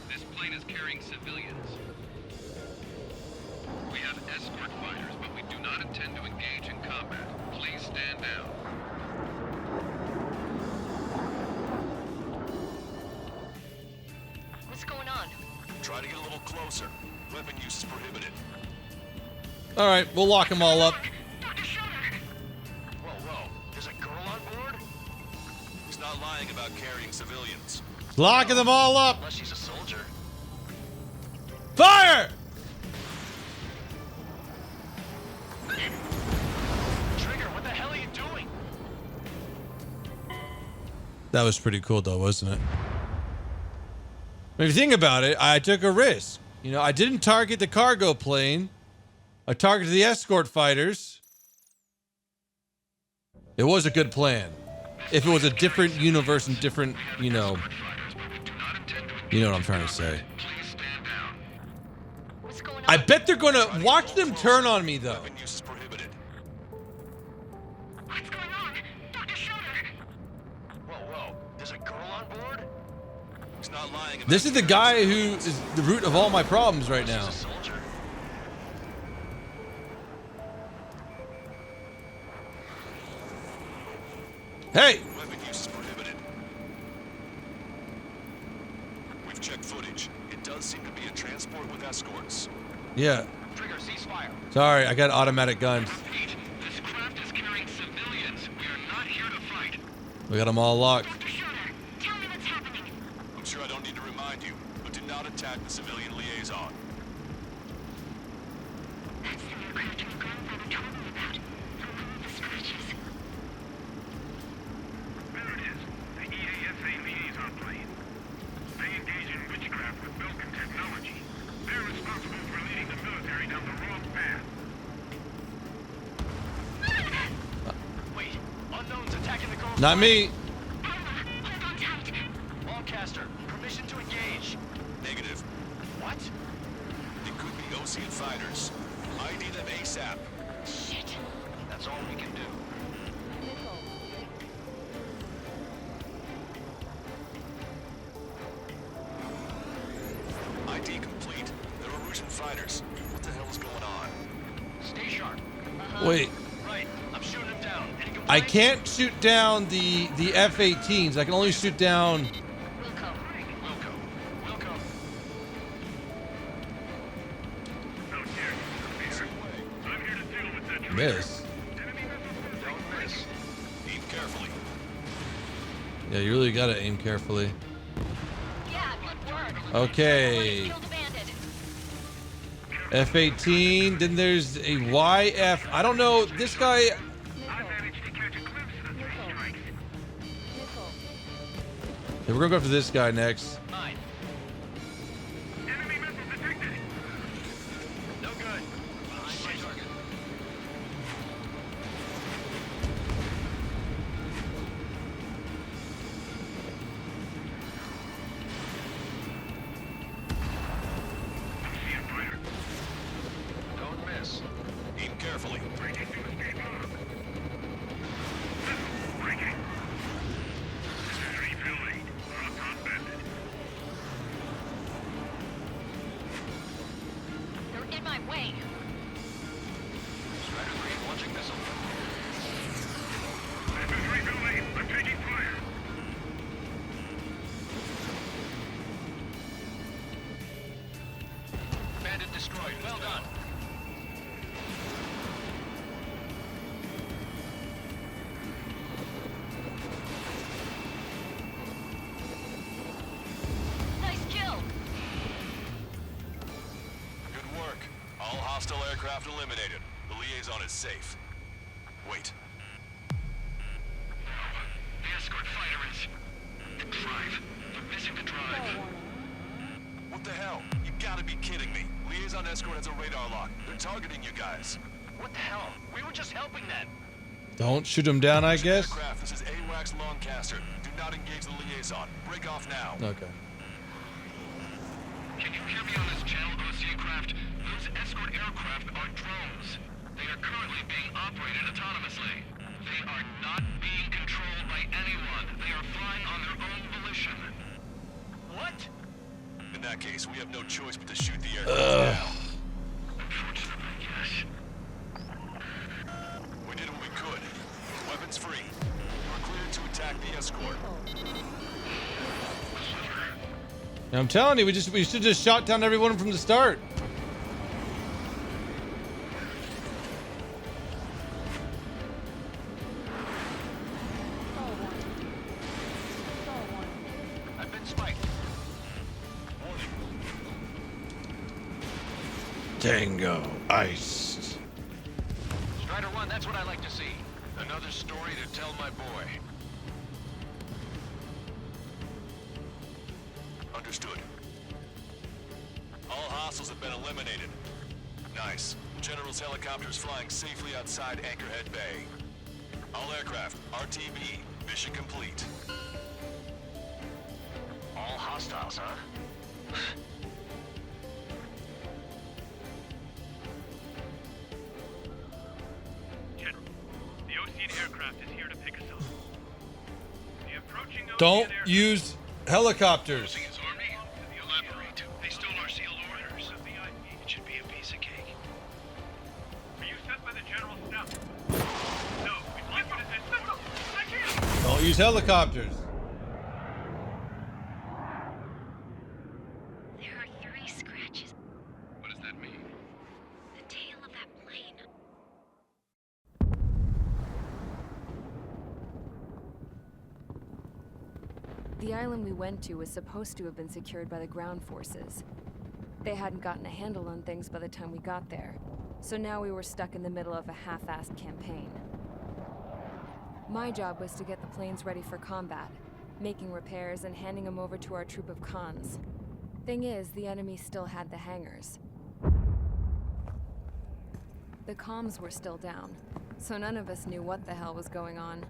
This plane is carrying civilians. We have escort fighters, but we do not intend to engage in combat. Please stand down. What's going on? Try to get a little closer. Weapon use is prohibited. All right, we'll lock them all up. Whoa, whoa. There's a girl on board? He's not lying about carrying civilians. Locking them all up. Unless she's a soldier. Fire! Trigger, what the hell are you doing? That was pretty cool, though, wasn't it? If you think about it, I took a risk. You know, I didn't target the cargo plane. I targeted the escort fighters. It was a good plan. If it was a different universe and different, you know what I'm trying to say. What's going on? I bet they're gonna watch them turn on me, though. Weapon use is prohibited. What's going on? Dr. Schroeder! Whoa, whoa. There's a girl on board? He's not lying about This is the guy who is the root of all my problems right now. She's a soldier. Hey! Weapon use is prohibited. We've checked footage. It does seem to be a transport with escorts. Yeah. Trigger, ceasefire. Sorry, I got automatic guns. Repeat, this craft is carrying civilians. We are not here to fight. We got them all locked. Dr. Schroeder, tell me what's happening. I'm sure I don't need to remind you, but do not attack the civilian liaison. That's the aircraft your grandfather told me about. From all the scratches. There it is. The EASA liaison plane. They engage in witchcraft with Belkin technology. They're responsible for leading the military down the wrong path. Wait, unknowns attacking the girl. Not me. Hold on tight. Lancaster, permission to engage. Negative. What? It could be Ocean fighters. ID them ASAP. Shit. That's all we can do. ID complete. They're Erusian fighters. What the hell is going on? Stay sharp. Wait. Right. I'm shooting them down. Any I complaints? can't shoot down the F-18s. I can only shoot down... Wilco. Wilco. How dare you, Peter? I'm here to deal with that traitor. Miss. Don't miss. Aim carefully. Yeah, you really gotta aim carefully. Yeah, good work. Okay. Killed a bandit. F-18. Then there's a YF. I don't know. This guy... I managed to catch a glimpse of the three strikes. Yeah, we're gonna go after this guy next. Mine. Enemy missile detected. No good. Behind my target. See a fighter. Don't miss. Aim carefully. Breaking to escape arm. Missile breaking. This is refill 8. Rock bandit. They're in my way. Strider 3 launching missile. This is refill 8. I'm taking fire. Bandit destroyed. Well done. Nice kill. Good work. All hostile aircraft eliminated. The liaison is safe. Wait. The escort fighter is... The drive. They're missing the drive. What the hell? You gotta be kidding me. Liaison escort has a radar lock. They're targeting you guys. What the hell? We were just helping them. Don't shoot him down, I guess. Aircraft, this is AWACS Lancaster. Do not engage the liaison. Break off now. Okay. Can you hear me on this channel, OC craft? Those escort aircraft are that case, we have no choice but to shoot the aircraft down. Unfortunately, yes. We did what we could. Weapons free. You are cleared to attack the escort. I'm telling you, we should just shot down everyone from the start. I've been spiked. Tango iced. Strider 1, that's what I like to see. Another story to tell my boy. Understood. All hostiles have been eliminated. Nice. General's helicopters flying safely outside Anchorhead Bay. All aircraft, RTB, mission complete. All hostiles, huh? General, the Ocean aircraft is here to pick us up. The approaching Ocean Don't aircraft use helicopters. Ocean's army. Elaborate. They stole our sealed orders. It should be a piece of cake. Are you sent by the General's staff? No, we'd like you to send someone. I can't. Don't use helicopters. There are 3 scratches. What does that mean? The tail of that plane. The island we went to was supposed to have been secured by the ground forces. They hadn't gotten a handle on things by the time we got there, so now we were stuck in the middle of a half-assed campaign. My job was to get the planes ready for combat, making repairs and handing them over to our troop of cons. Thing is, the enemy still had the hangars. The comms were still down, so none of us knew what the hell was going on.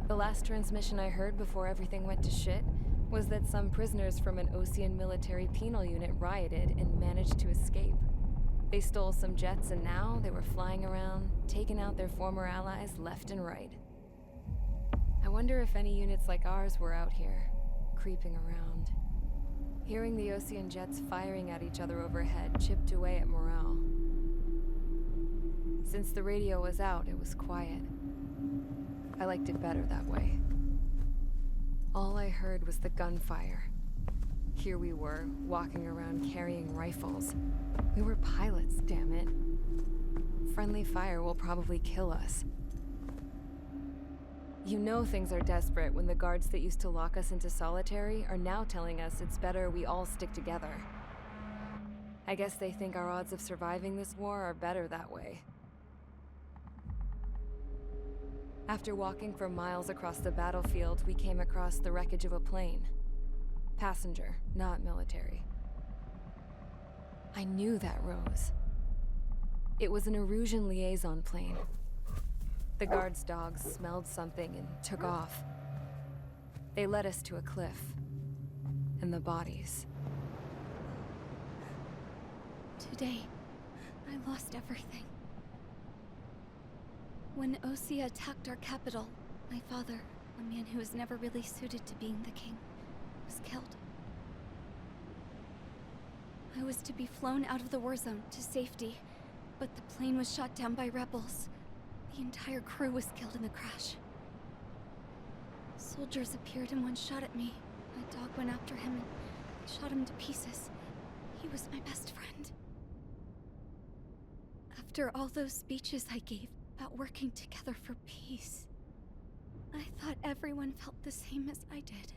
The last transmission I heard before everything went to shit was that some prisoners from an Ocean military penal unit rioted and managed to escape. They stole some jets and now they were flying around, taking out their former allies left and right. I wonder if any units like ours were out here, creeping around. Hearing the Ocean jets firing at each other overhead chipped away at morale. Since the radio was out, it was quiet. I liked it better that way. All I heard was the gunfire. Here we were, walking around carrying rifles. We were pilots, damn it. Friendly fire will probably kill us. You know things are desperate when the guards that used to lock us into solitary are now telling us it's better we all stick together. I guess they think our odds of surviving this war are better that way. After walking for miles across the battlefield, we came across the wreckage of a plane. Passenger, not military. I knew that rose. It was an Erusian liaison plane. The guard's dogs smelled something and took off. They led us to a cliff. And the bodies. Today, I lost everything. When Osea attacked our capital, my father, a man who was never really suited to being the king, was killed. I was to be flown out of the war zone to safety, but the plane was shot down by rebels. The entire crew was killed in the crash. Soldiers appeared and one shot at me. My dog went after him and I shot him to pieces. He was my best friend. After all those speeches I gave about working together for peace, I thought everyone felt the same as I did.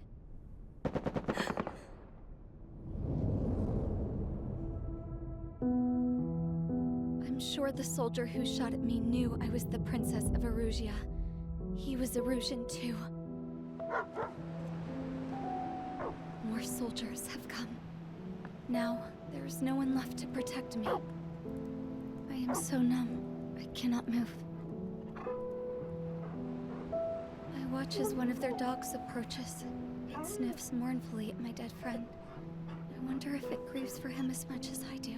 I'm sure the soldier who shot at me knew I was the Princess of Erusia. He was Erusian too. More soldiers have come. Now, there is no one left to protect me. I am so numb, I cannot move. I watch as one of their dogs approaches. It sniffs mournfully at my dead friend. I wonder if it grieves for him as much as I do.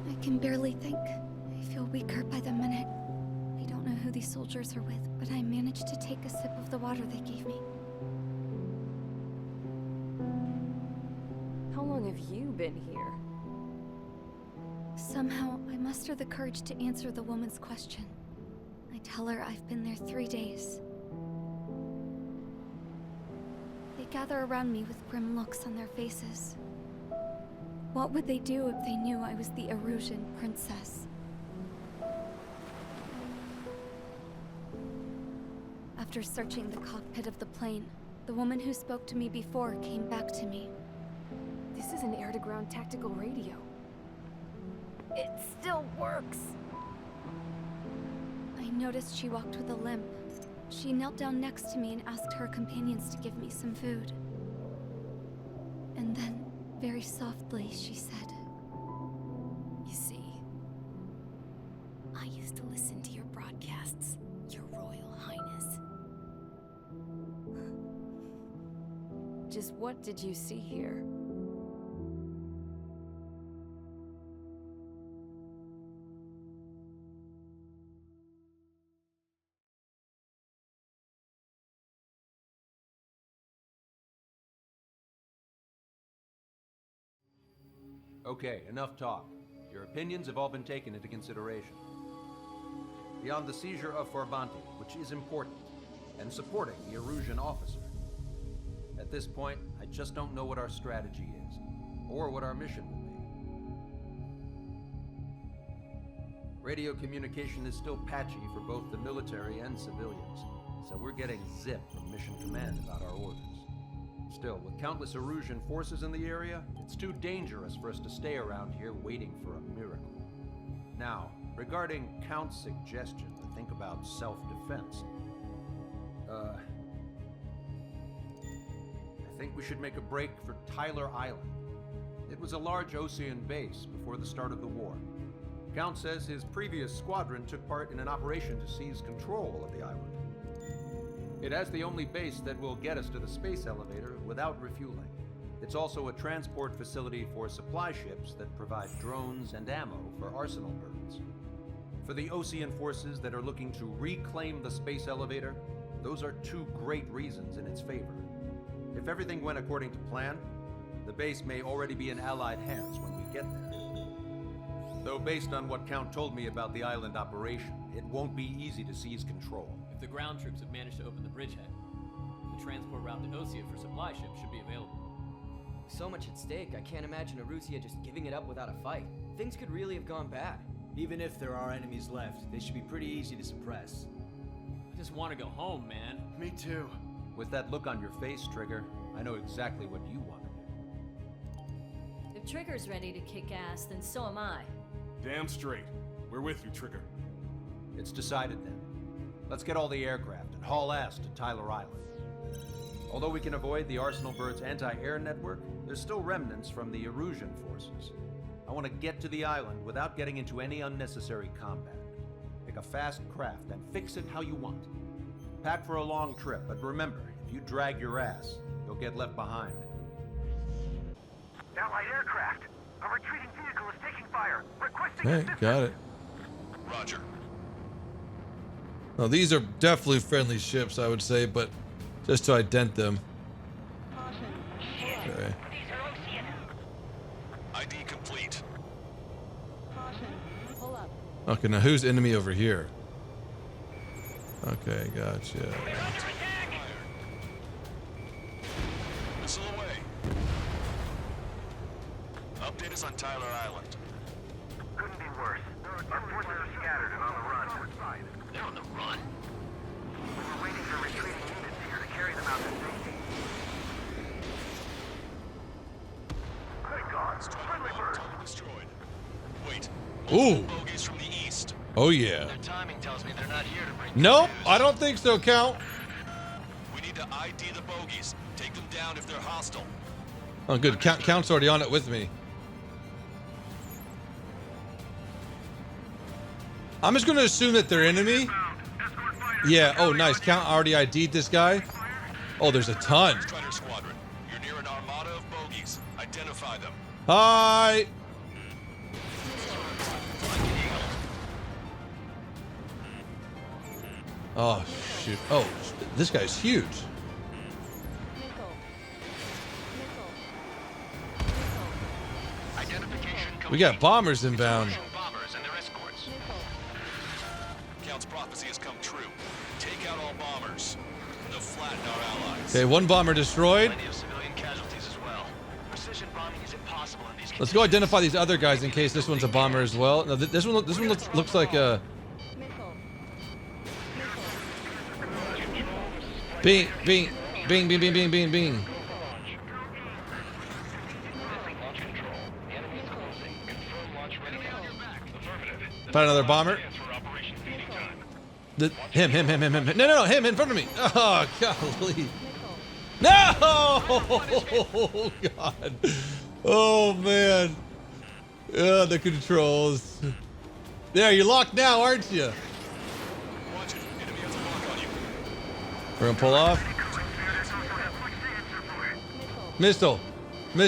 I can barely think. I feel weaker by the minute. I don't know who these soldiers are with, but I managed to take a sip of the water they gave me. have you been here? Somehow, I muster the courage to answer the woman's question. I tell her I've been there 3 days. They gather around me with grim looks on their faces. What would they do if they knew I was the Erusian princess? After searching the cockpit of the plane, the woman who spoke to me before came back to me. This is an air-to-ground tactical radio. It still works! I noticed she walked with a limp. She knelt down next to me and asked her companions to give me some food. And then, very softly, she said, You see, I used to listen to your broadcasts, Your Royal Highness. Just what did you see here? Okay, enough talk. Your opinions have all been taken into consideration. Beyond the seizure of Forbanti, which is important, and supporting the Erusian officer. At this point, I just don't know what our strategy is, or what our mission will be. Radio communication is still patchy for both the military and civilians, so we're getting zip from Mission Command about our orders. Still, with countless Erusian forces in the area, it's too dangerous for us to stay around here waiting for a miracle. Now, regarding Count's suggestion to think about self-defense, I think we should make a break for Tyler Island. It was a large Osean base before the start of the war. Count says his previous squadron took part in an operation to seize control of the island. It has the only base that will get us to the space elevator without refueling. It's also a transport facility for supply ships that provide drones and ammo for arsenal birds. For the Osean forces that are looking to reclaim the space elevator, those are two great reasons in its favor. If everything went according to plan, the base may already be in Allied hands when we get there. Though based on what Count told me about the island operation, it won't be easy to seize control. If the ground troops have managed to open the bridgehead, the transport route to Osea for supply ships should be available. So much at stake, I can't imagine Erusia just giving it up without a fight. Things could really have gone bad. Even if there are enemies left, they should be pretty easy to suppress. I just want to go home, man. Me too. With that look on your face, Trigger, I know exactly what you want to do. If Trigger's ready to kick ass, then so am I. Damn straight. We're with you, Trigger. It's decided then. Let's get all the aircraft and haul ass to Tyler Island. Although we can avoid the Arsenal Bird's anti-air network, there's still remnants from the Erusian forces. I want to get to the island without getting into any unnecessary combat. Pick a fast craft and fix it how you want. Pack for a long trip, but remember, if you drag your ass, you'll get left behind. Allied aircraft! A retreating vehicle is taking fire! Requesting Okay, assistance! got it. Roger. Now, these are definitely friendly ships, I would say, but just to ident them. Okay. ID complete. Okay, now who's enemy over here? Okay, gotcha. Missile away. Update us on Tyler Island. Couldn't be worse. Our forces are scattered and on the run. They're on the run. We're waiting for retreating units here to carry them out to safety. Good God! Friendly bird! Destroyed. Wait. Ooh. Bogies from the east. Oh yeah. Their timing tells me they're not here to bring Nope, I don't think so, Count. We need to ID the bogies. Take them down if they're hostile. Oh, good. Count's already on it with me. I'm just going to assume that they're enemy. Yeah. Oh, nice. Count already ID'd this guy. Oh, there's a ton. Strider Squadron. You're near an armada of bogies. Identify them. Hi. Oh, shoot. Oh, this guy's huge. We got bombers inbound. Bombers and their escorts. Count's prophecy has come true. Take out all bombers. They'll flatten our allies. Okay, one bomber destroyed. Plenty of civilian casualties as well. Precision bombing is impossible in these Let's go identify these other guys in case this one's a bomber as well. No, this one looks like a bing, bing, bing, bing, bing, bing, bing, bing. Find another bomber. Him. No, him in front of me. Oh, golly. No! Oh, God. Oh, man. The controls. There, you're locked now, aren't you? We're gonna pull off. Missile. The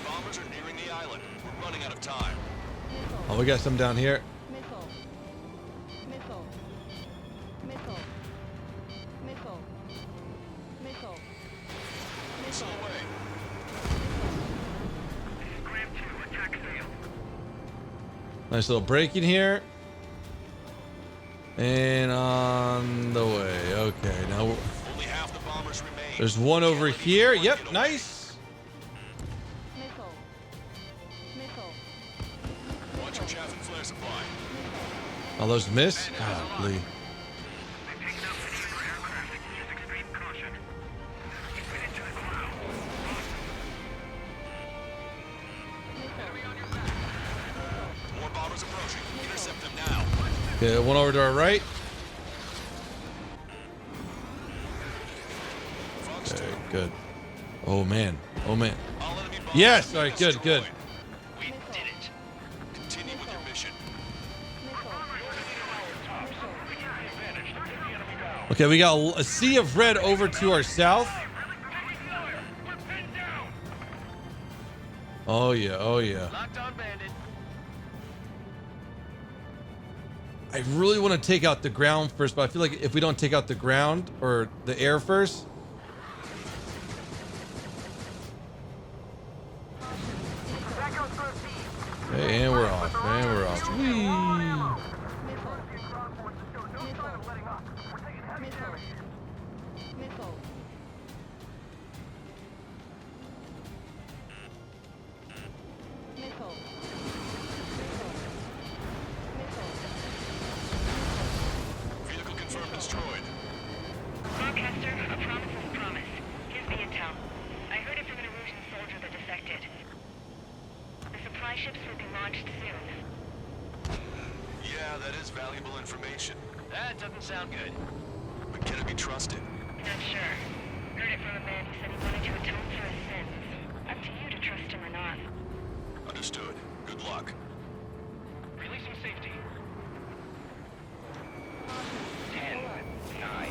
bombers are nearing the island. We're running out of time. Oh, we got some down here. Missile away. Nice little break in here. And on the way. Okay, now Only half the bombers remain. there's one over here. Yep, nice. Watch your chaff and flare supply. All those miss. Golly. More bombers approaching. Intercept them now. Okay, one over to our right. Okay, good. Oh man. Oh man. Yes. All right. Good. Good. We did it. Continue with your mission. Okay, we got a sea of red over to our south. Oh yeah. Oh yeah. I really want to take out the ground first, but I feel like if we don't take out the ground or the air first. Okay, and we're off. And we're off. Whee! Vehicle confirmed destroyed. Broadcaster, a promise is a promise. Here's the intel. I heard it from an Erusian soldier that defected. The supply ships will be launched soon. Yeah, that is valuable information. That doesn't sound good. But can it be trusted? Not sure. Heard it from a man who said he wanted to atone for his sins. Up to you to trust him or not. Understood. Good luck. Releasing safety. 10, 9,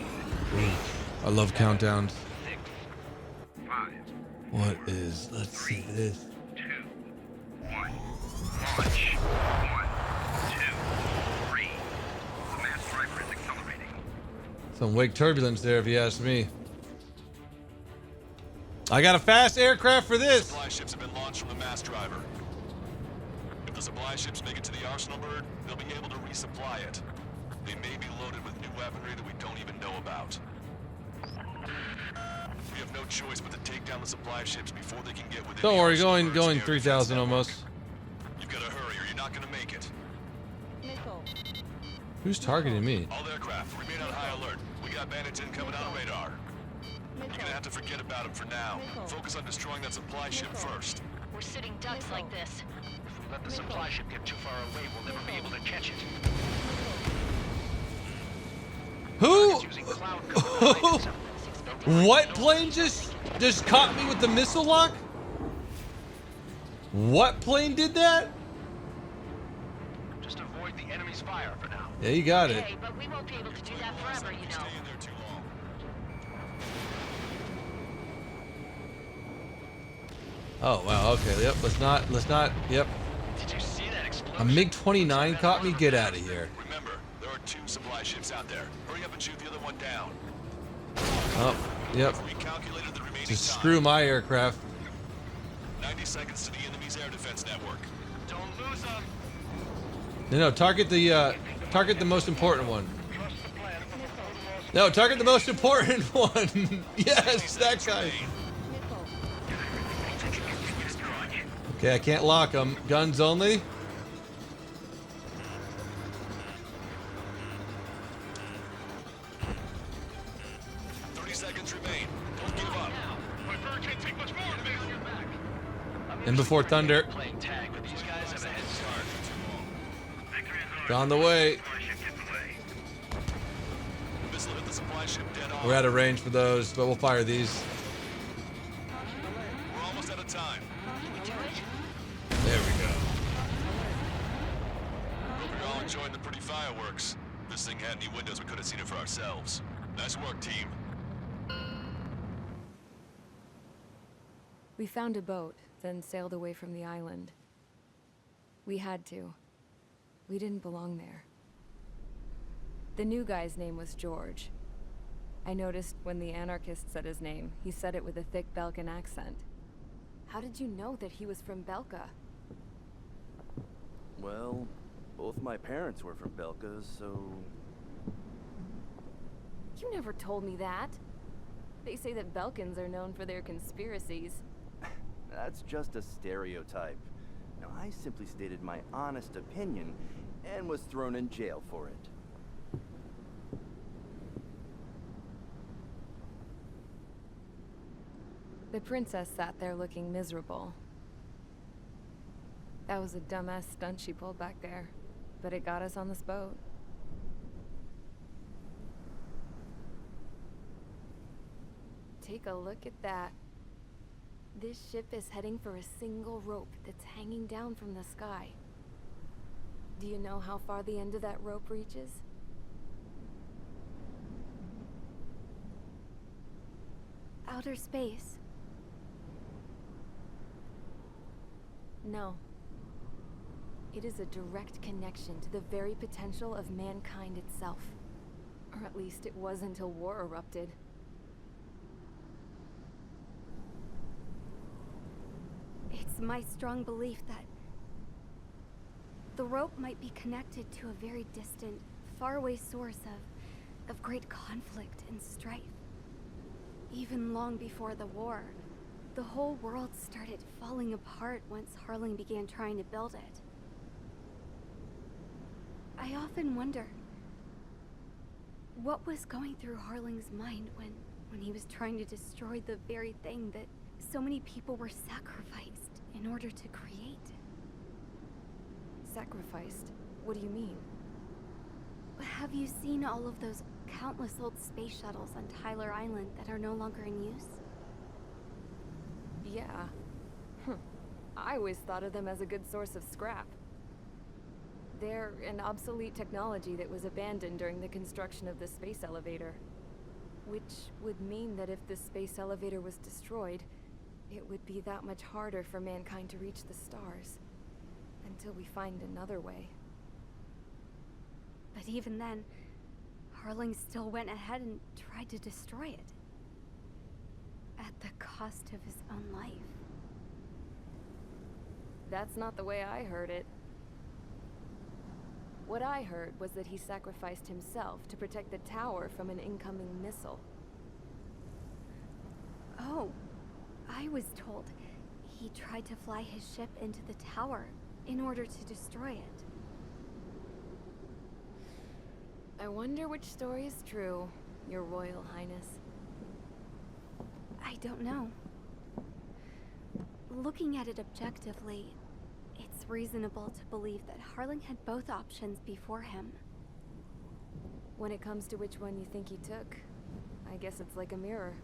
I love countdowns. 6, 5, What is? Let's see this. 2, 1. Launch. 1, 2, 3. The mass driver is accelerating. Some wake turbulence there, if you ask me. I got a fast aircraft for this. Supply ships have been launched from the mass driver. If the supply ships make it to the arsenal bird, they'll be able to resupply it. They may be loaded with new weaponry that we don't even know about. We have no choice but to take down the supply ships before they can get within. Don't the worry, arsenal going bird's air 3,000 defense almost. network. You've got to hurry or you're not going to make it. Who's targeting me? All aircraft, remain on high alert. We got bandits incoming on radar. You're gonna have to forget about them for now. Focus on destroying that supply ship first. We're sitting ducks like this. If we let the supply ship get too far away, we'll never be able to catch it. Who? Using cloud cover to hide itself. What plane just caught me with the missile lock? What plane did that? Just avoid the enemy's fire for now. Yeah, you got it. Okay, but we won't be able to do that forever, you know. Stay in there too long. Oh wow. Okay. Yep. Let's not. Yep. Did you see that explosion? A MiG-29 caught me. Get out of here. Remember, there are 2 supply ships out there. Hurry up and shoot the other one down. Oh. Yep. We calculated the remaining to screw my aircraft. 90 seconds to the enemy's air defense network. Don't lose them. No, target the most important one. No, target the most important one. Yes, that guy. Okay, I can't lock them. Guns only. And before thunder. On the way. We're out of range for those, but we'll fire these. We're almost out of time. There we go. Hope you're all enjoying the pretty fireworks. If this thing had any windows, we could have seen it for ourselves. Nice work, team. We found a boat, then sailed away from the island. We had to. We didn't belong there. The new guy's name was George. I noticed when the anarchist said his name, he said it with a thick Belkan accent. How did you know that he was from Belka? Well, both my parents were from Belka, so... You never told me that. They say that Belkans are known for their conspiracies. That's just a stereotype. Now, I simply stated my honest opinion and was thrown in jail for it. The princess sat there looking miserable. That was a dumbass stunt she pulled back there, but it got us on this boat. Take a look at that. This ship is heading for a single rope that's hanging down from the sky. Do you know how far the end of that rope reaches? Outer space. No. It is a direct connection to the very potential of mankind itself. Or at least it was until war erupted. It's my strong belief that the rope might be connected to a very distant, faraway source of great conflict and strife. Even long before the war, the whole world started falling apart once Harling began trying to build it. I often wonder what was going through Harling's mind when he was trying to destroy the very thing that so many people were sacrificed in order to create. Sacrificed? What do you mean? Have you seen all of those countless old space shuttles on Tyler Island that are no longer in use? Yeah. I always thought of them as a good source of scrap. They're an obsolete technology that was abandoned during the construction of the space elevator. Which would mean that if the space elevator was destroyed, it would be that much harder for mankind to reach the stars. Until we find another way. But even then, Harling still went ahead and tried to destroy it. At the cost of his own life. That's not the way I heard it. What I heard was that he sacrificed himself to protect the tower from an incoming missile. Oh, I was told he tried to fly his ship into the tower in order to destroy it. I wonder which story is true, Your Royal Highness. I don't know. Looking at it objectively, it's reasonable to believe that Harling had both options before him. When it comes to which one you think he took, I guess it's like a mirror.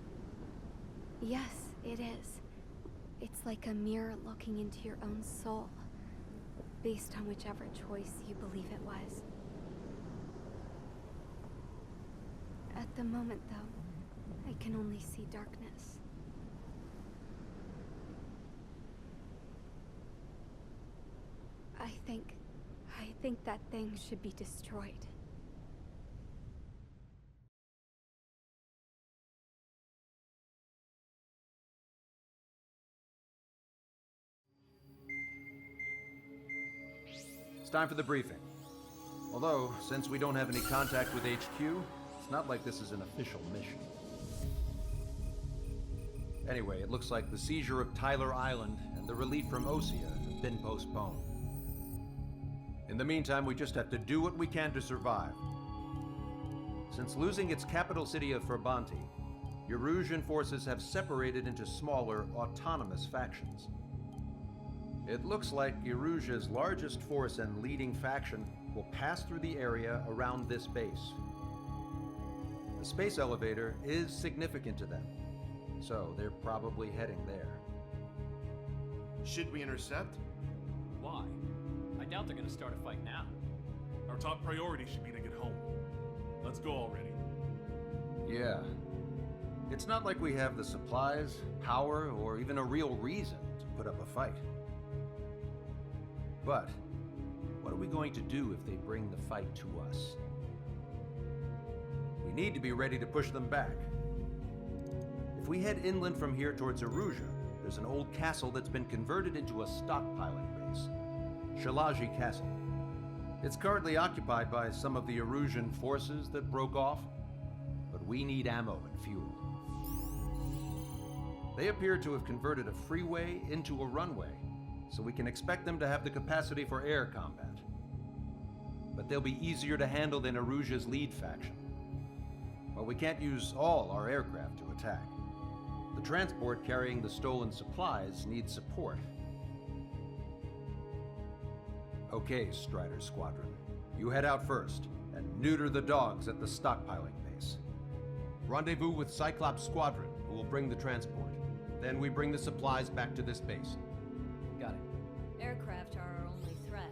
Yes, it is. It's like a mirror looking into your own soul, based on whichever choice you believe it was. At the moment, though, I can only see darkness. I think that thing should be destroyed. time for the briefing. Although, since we don't have any contact with HQ, it's not like this is an official mission. Anyway, it looks like the seizure of Tyler Island and the relief from Osea have been postponed. In the meantime, we just have to do what we can to survive. Since losing its capital city of Ferbanti, Erusian forces have separated into smaller, autonomous factions. It looks like Erusia's largest force and leading faction will pass through the area around this base. The space elevator is significant to them, so they're probably heading there. Should we intercept? Why? I doubt they're gonna start a fight now. Our top priority should be to get home. Let's go already. Yeah. It's not like we have the supplies, power, or even a real reason to put up a fight. But what are we going to do if they bring the fight to us? We need to be ready to push them back. If we head inland from here towards Erusia, there's an old castle that's been converted into a stockpiling base. Shalaji Castle. It's currently occupied by some of the Erusian forces that broke off, but we need ammo and fuel. They appear to have converted a freeway into a runway, so we can expect them to have the capacity for air combat. But they'll be easier to handle than Erusia's lead faction. While we can't use all our aircraft to attack, the transport carrying the stolen supplies needs support. Okay, Strider Squadron. You head out first and neuter the dogs at the stockpiling base. Rendezvous with Cyclops Squadron, who will bring the transport. Then we bring the supplies back to this base. Got it. Aircraft are our only threat.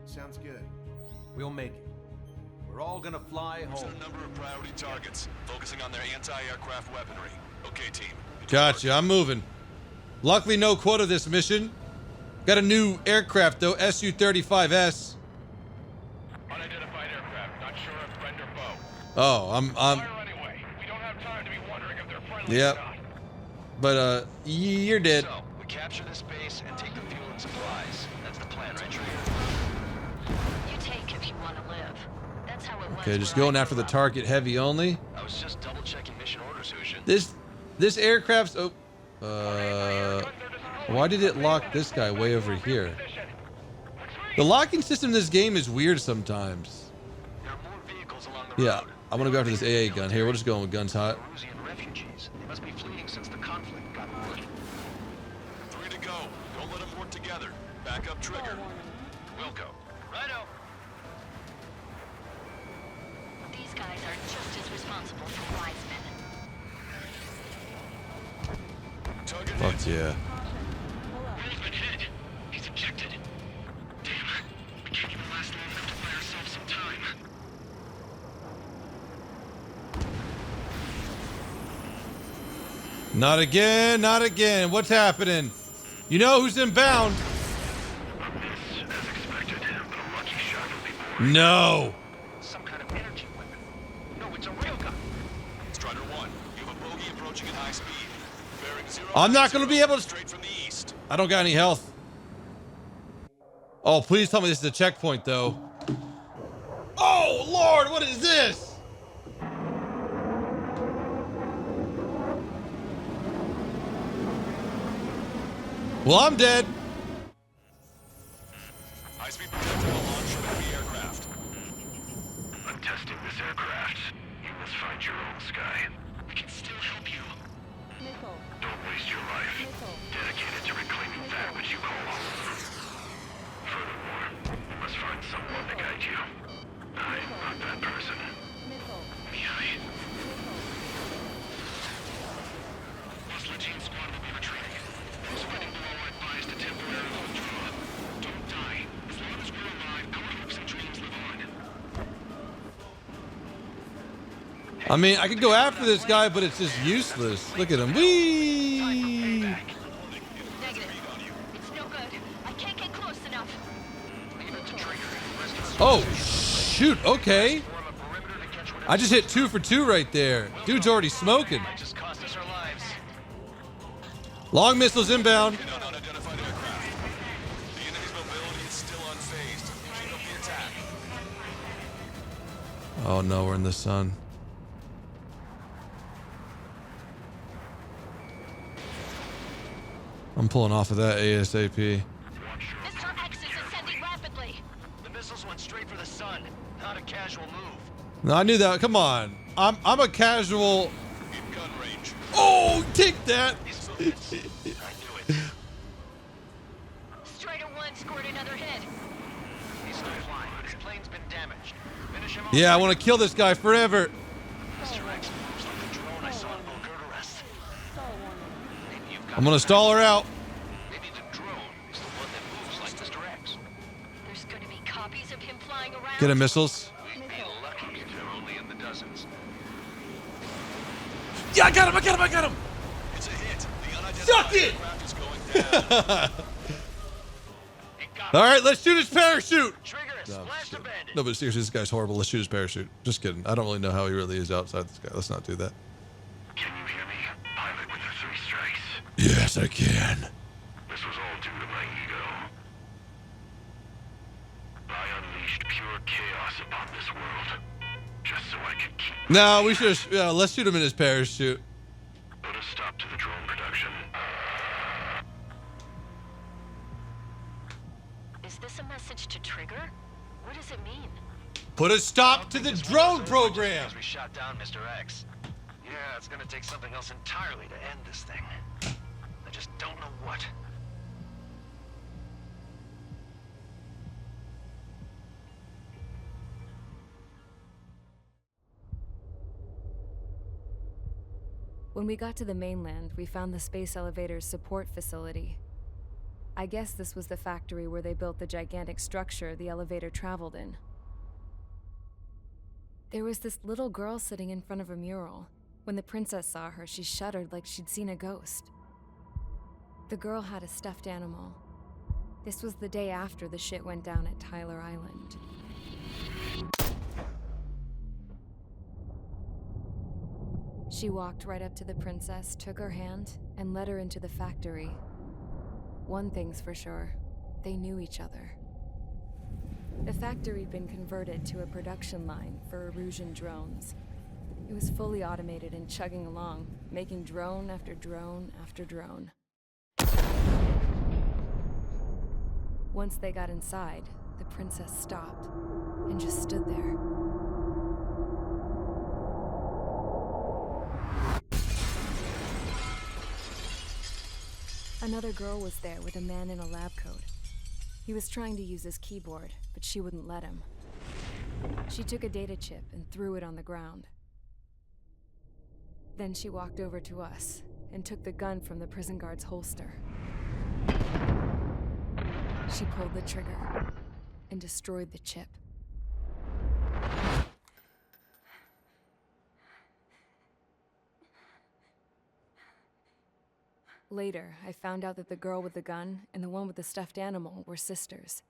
Sounds good. We'll make it. We're all gonna fly There's home. a number of priority targets, focusing on their anti-aircraft weaponry. Okay, team. Gotcha, I'm moving. Luckily, no quota this mission. Got a new aircraft though, Su-35S. Unidentified aircraft, not sure if friend or foe. Oh, I'm. Fire anyway. We don't have time to be wondering if they're friendly Yep. or not. But you're dead. So, we capture this base and take the fuel and supplies. That's the plan, right, Trigger? You take if you want to live. That's how it was. Okay, just going after the target heavy only. I was just double checking mission orders, Hushin. This aircraft's why did it lock this guy way over here? The locking system in this game is weird sometimes. Yeah, I'm gonna go after this AA gun. Here, we'll just go with guns hot. Refugees. They must be fleeing since the conflict got worse. 3 to go. Don't let them work together. Back up Trigger. Wilco. Righto. These guys are just as responsible for Wiseman. Fuck yeah. Wiseman hit. He's ejected. Damn. We can't even last long enough to buy ourselves some time. Not again, not again. What's happening? You know who's inbound? No. Some kind of energy weapon. No, it's a real gun. Strider 1, you have a bogey approaching at high speed. Bearing 0. I'm not gonna be able to. Straight from the east. I don't got any health. Oh, please tell me this is a checkpoint, though. Oh, Lord, what is this? Well, I'm dead. High-speed projectile launch from enemy aircraft. I'm testing this aircraft. You must find your own sky. We can still help you. Don't waste your life. Dedicated to reclaiming that which you call home. Furthermore, you must find someone to guide you. I'm not that person. Mihai. Most Legion squad will be retreating. Spreading below are advised to temporarily withdraw. Don't die. As long as we're alive, our hopes and dreams live on. I mean, I could go after this guy, but it's just useless. Look at him. Whee! Negative. It's no good. I can't get close enough. Leave it to Trigger. Oh, shoot. Okay. I just hit 2 for 2 right there. Dude's already smoking. Might just cost us our lives. Long missiles inbound. Unidentified aircraft. The enemy's mobility is still unfazed. Using Oh no, we're in the sun. I'm pulling off of that ASAP. Mr. X is ascending rapidly. The missiles went straight for the sun. Not a casual move. No, I knew that. Come on. I'm a casual. In gun range. Oh, take that. I knew it. Strider 1 scored another hit. He's still flying. His plane's been damaged. Finish him off. Yeah, I want to kill this guy forever. Mr. X moves like the drone I saw in Bulgararest. I'm gonna stall her out. Maybe the drone is the one that moves like Mr. X. There's gonna be copies of him flying around. Get him, missiles. We'd be lucky if they're only in the dozens. Yeah, I got him. I got him. I got him. It's a hit. The unidentified Suck it. aircraft is going down. All right, let's shoot his parachute. Trigger, splash abandoned. No, but seriously, this guy's horrible. Let's shoot his parachute. Just kidding. I don't really know how he really is outside this guy. Let's not do that. Can you hear me? Pilot with the 3 strikes. Yes, I can. This was all due to my ego. I unleashed pure chaos upon this world, just so I could keep. No, we should. Let's shoot him in his parachute. Put a stop to the drone production. Is this a message to Trigger? What does it mean? Put a stop to the drone program. We shot down Mr. X. Yeah, it's gonna take something else entirely to end this thing. I just don't know what. When we got to the mainland, we found the space elevator's support facility. I guess this was the factory where they built the gigantic structure the elevator traveled in. There was this little girl sitting in front of a mural. When the princess saw her, she shuddered like she'd seen a ghost. The girl had a stuffed animal. This was the day after the shit went down at Tyler Island. She walked right up to the princess, took her hand, and led her into the factory. One thing's for sure, they knew each other. The factory'd been converted to a production line for Erusian drones. It was fully automated and chugging along, making drone after drone after drone. Once they got inside, the princess stopped and just stood there. Another girl was there with a man in a lab coat. He was trying to use his keyboard, but she wouldn't let him. She took a data chip and threw it on the ground. Then she walked over to us and took the gun from the prison guard's holster. She pulled the trigger and destroyed the chip. Later, I found out that the girl with the gun and the one with the stuffed animal were sisters.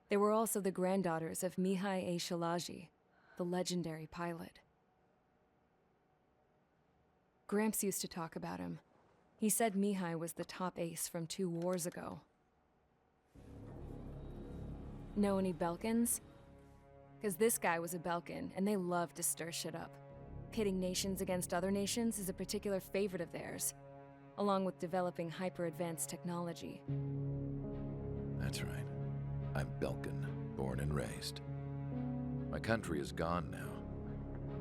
They were also the granddaughters of Mihai A. Shalaji, the legendary pilot. Gramps used to talk about him. He said Mihai was the top ace from 2 wars ago. Know any Belkans? Because this guy was a Belkan, and they love to stir shit up. Pitting nations against other nations is a particular favorite of theirs, along with developing hyper-advanced technology. That's right. I'm Belkan, born and raised. My country is gone now.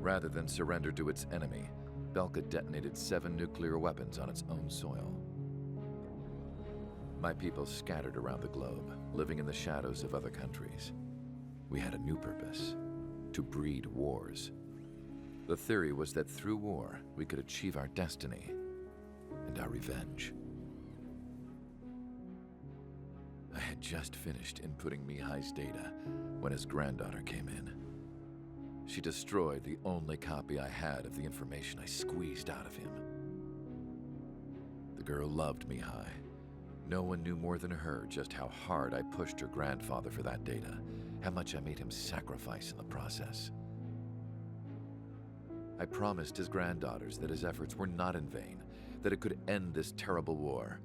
Rather than surrender to its enemy, Belka detonated 7 nuclear weapons on its own soil. My people scattered around the globe, living in the shadows of other countries. We had a new purpose: to breed wars. The theory was that through war, we could achieve our destiny and our revenge. I had just finished inputting Mihai's data when his granddaughter came in. She destroyed the only copy I had of the information I squeezed out of him. The girl loved Mihai. No one knew more than her just how hard I pushed her grandfather for that data, how much I made him sacrifice in the process. I promised his granddaughters that his efforts were not in vain, that it could end this terrible war.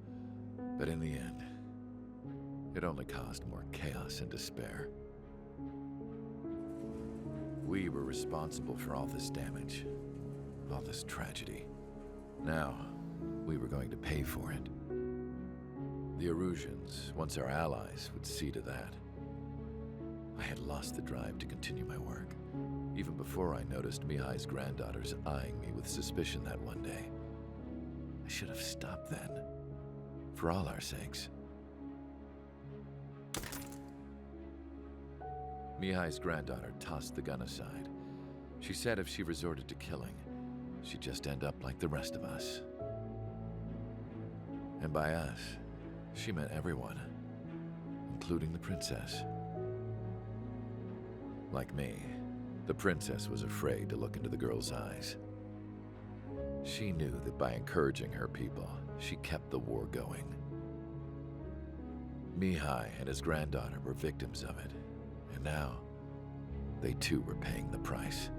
But in the end, it only caused more chaos and despair. We were responsible for all this damage, all this tragedy. Now, we were going to pay for it. The Erusians, once our allies, would see to that. I had lost the drive to continue my work, even before I noticed Mihai's granddaughters eyeing me with suspicion that one day. I should have stopped then, for all our sakes. Mihai's granddaughter tossed the gun aside. She said if she resorted to killing, she'd just end up like the rest of us. And by us, she meant everyone, including the princess. Like me, the princess was afraid to look into the girl's eyes. She knew that by encouraging her people, she kept the war going. Mihai and his granddaughter were victims of it, and now, they too were paying the price.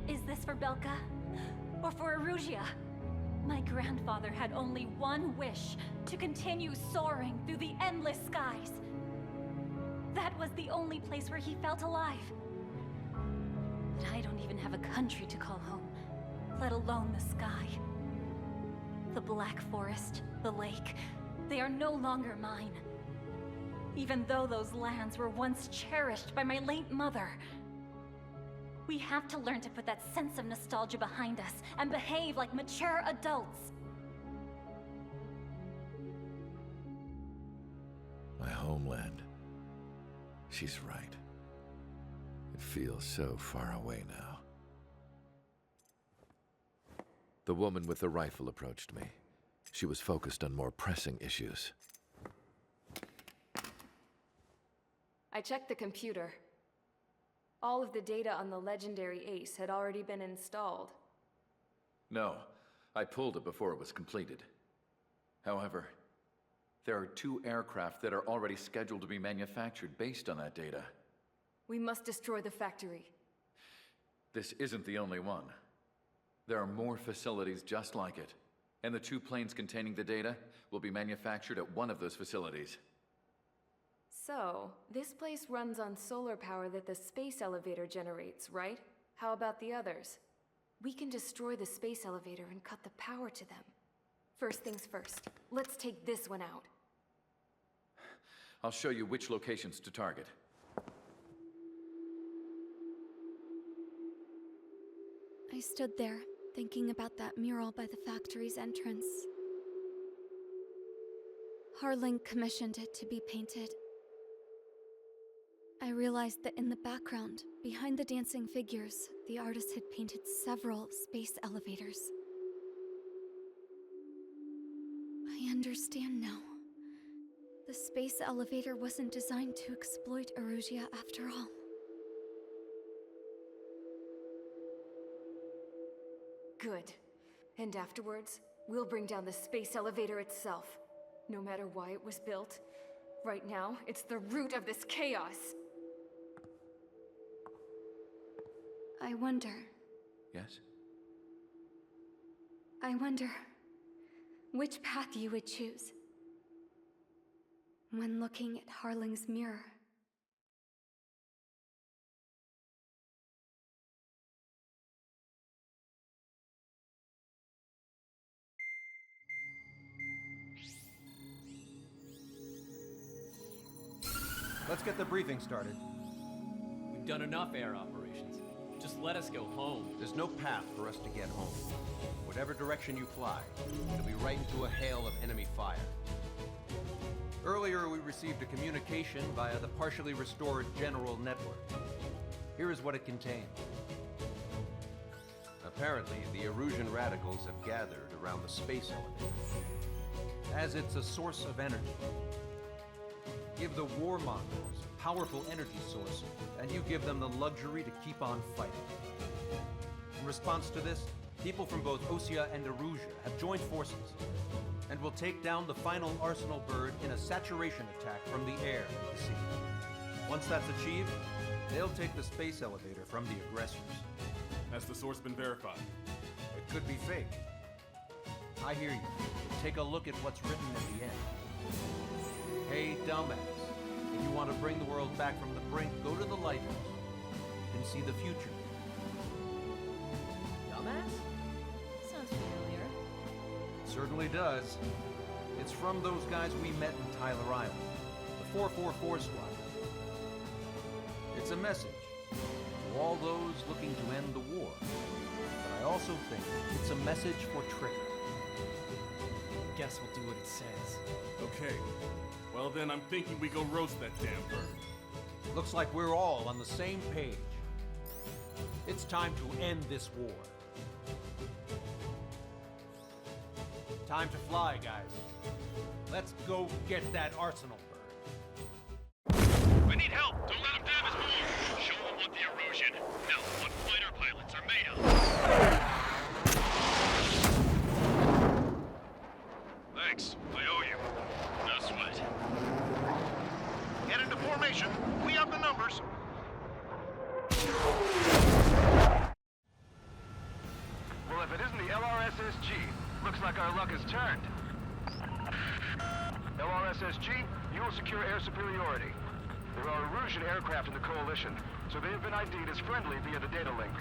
Is this for Belka? Or for Erusea? My grandfather had only one wish, to continue soaring through the endless skies. That was the only place where he felt alive. But I don't even have a country to call home, let alone the sky. The Black Forest, the lake, they are no longer mine. Even though those lands were once cherished by my late mother. We have to learn to put that sense of nostalgia behind us and behave like mature adults. My homeland. She's right. It feels so far away now. The woman with the rifle approached me. She was focused on more pressing issues. I checked the computer. All of the data on the legendary Ace had already been installed. No, I pulled it before it was completed. However, there are 2 aircraft that are already scheduled to be manufactured based on that data. We must destroy the factory. This isn't the only one. There are more facilities just like it, and the 2 planes containing the data will be manufactured at one of those facilities. So, this place runs on solar power that the space elevator generates, right? How about the others? We can destroy the space elevator and cut the power to them. First things first, let's take this one out. I'll show you which locations to target. I stood there, thinking about that mural by the factory's entrance. Harling commissioned it to be painted. I realized that in the background, behind the dancing figures, the artist had painted several space elevators. I understand now. The space elevator wasn't designed to exploit Erusea after all. Good. And afterwards, we'll bring down the space elevator itself. No matter why it was built, right now, it's the root of this chaos. I wonder. Yes? I wonder which path you would choose when looking at Harling's mirror. Let's get the briefing started. We've done enough air operations. Just let us go home. There's no path for us to get home. Whatever direction you fly, it'll be right into a hail of enemy fire. Earlier, we received a communication via the partially restored general network. Here is what it contained. Apparently, the Erusian radicals have gathered around the space elevator, as it's a source of energy. Give the warmongers a powerful energy source, and you give them the luxury to keep on fighting. In response to this, people from both Osea and Erusea have joined forces, and will take down the final Arsenal bird in a saturation attack from the air and the sea. Once that's achieved, they'll take the space elevator from the aggressors. Has the source been verified? It could be fake. I hear you. Take a look at what's written at the end. Hey, dumbass. If you want to bring the world back from the brink, go to the lighthouse. can see the future. Dumbass? Sounds familiar. It certainly does. It's from those guys we met in Tyler Island, the 444 squad. It's a message to all those looking to end the war. But I also think it's a message for Trigger. Guess we'll do what it says. Okay. Well then, I'm thinking we go roast that damn bird. Looks like we're all on the same page. It's time to end this war. Time to fly, guys. Let's go get that arsenal bird. I need help! Don't let him damage more! Show him what the erosion, now what fighter pilots are made of. Thanks. I owe you. No sweat. Get into formation. We have the numbers. Well, if it isn't the LRSSG, looks like our luck has turned. LRSSG, you will secure air superiority. There are Erusian aircraft in the Coalition, so they have been ID'd as friendly via the data link.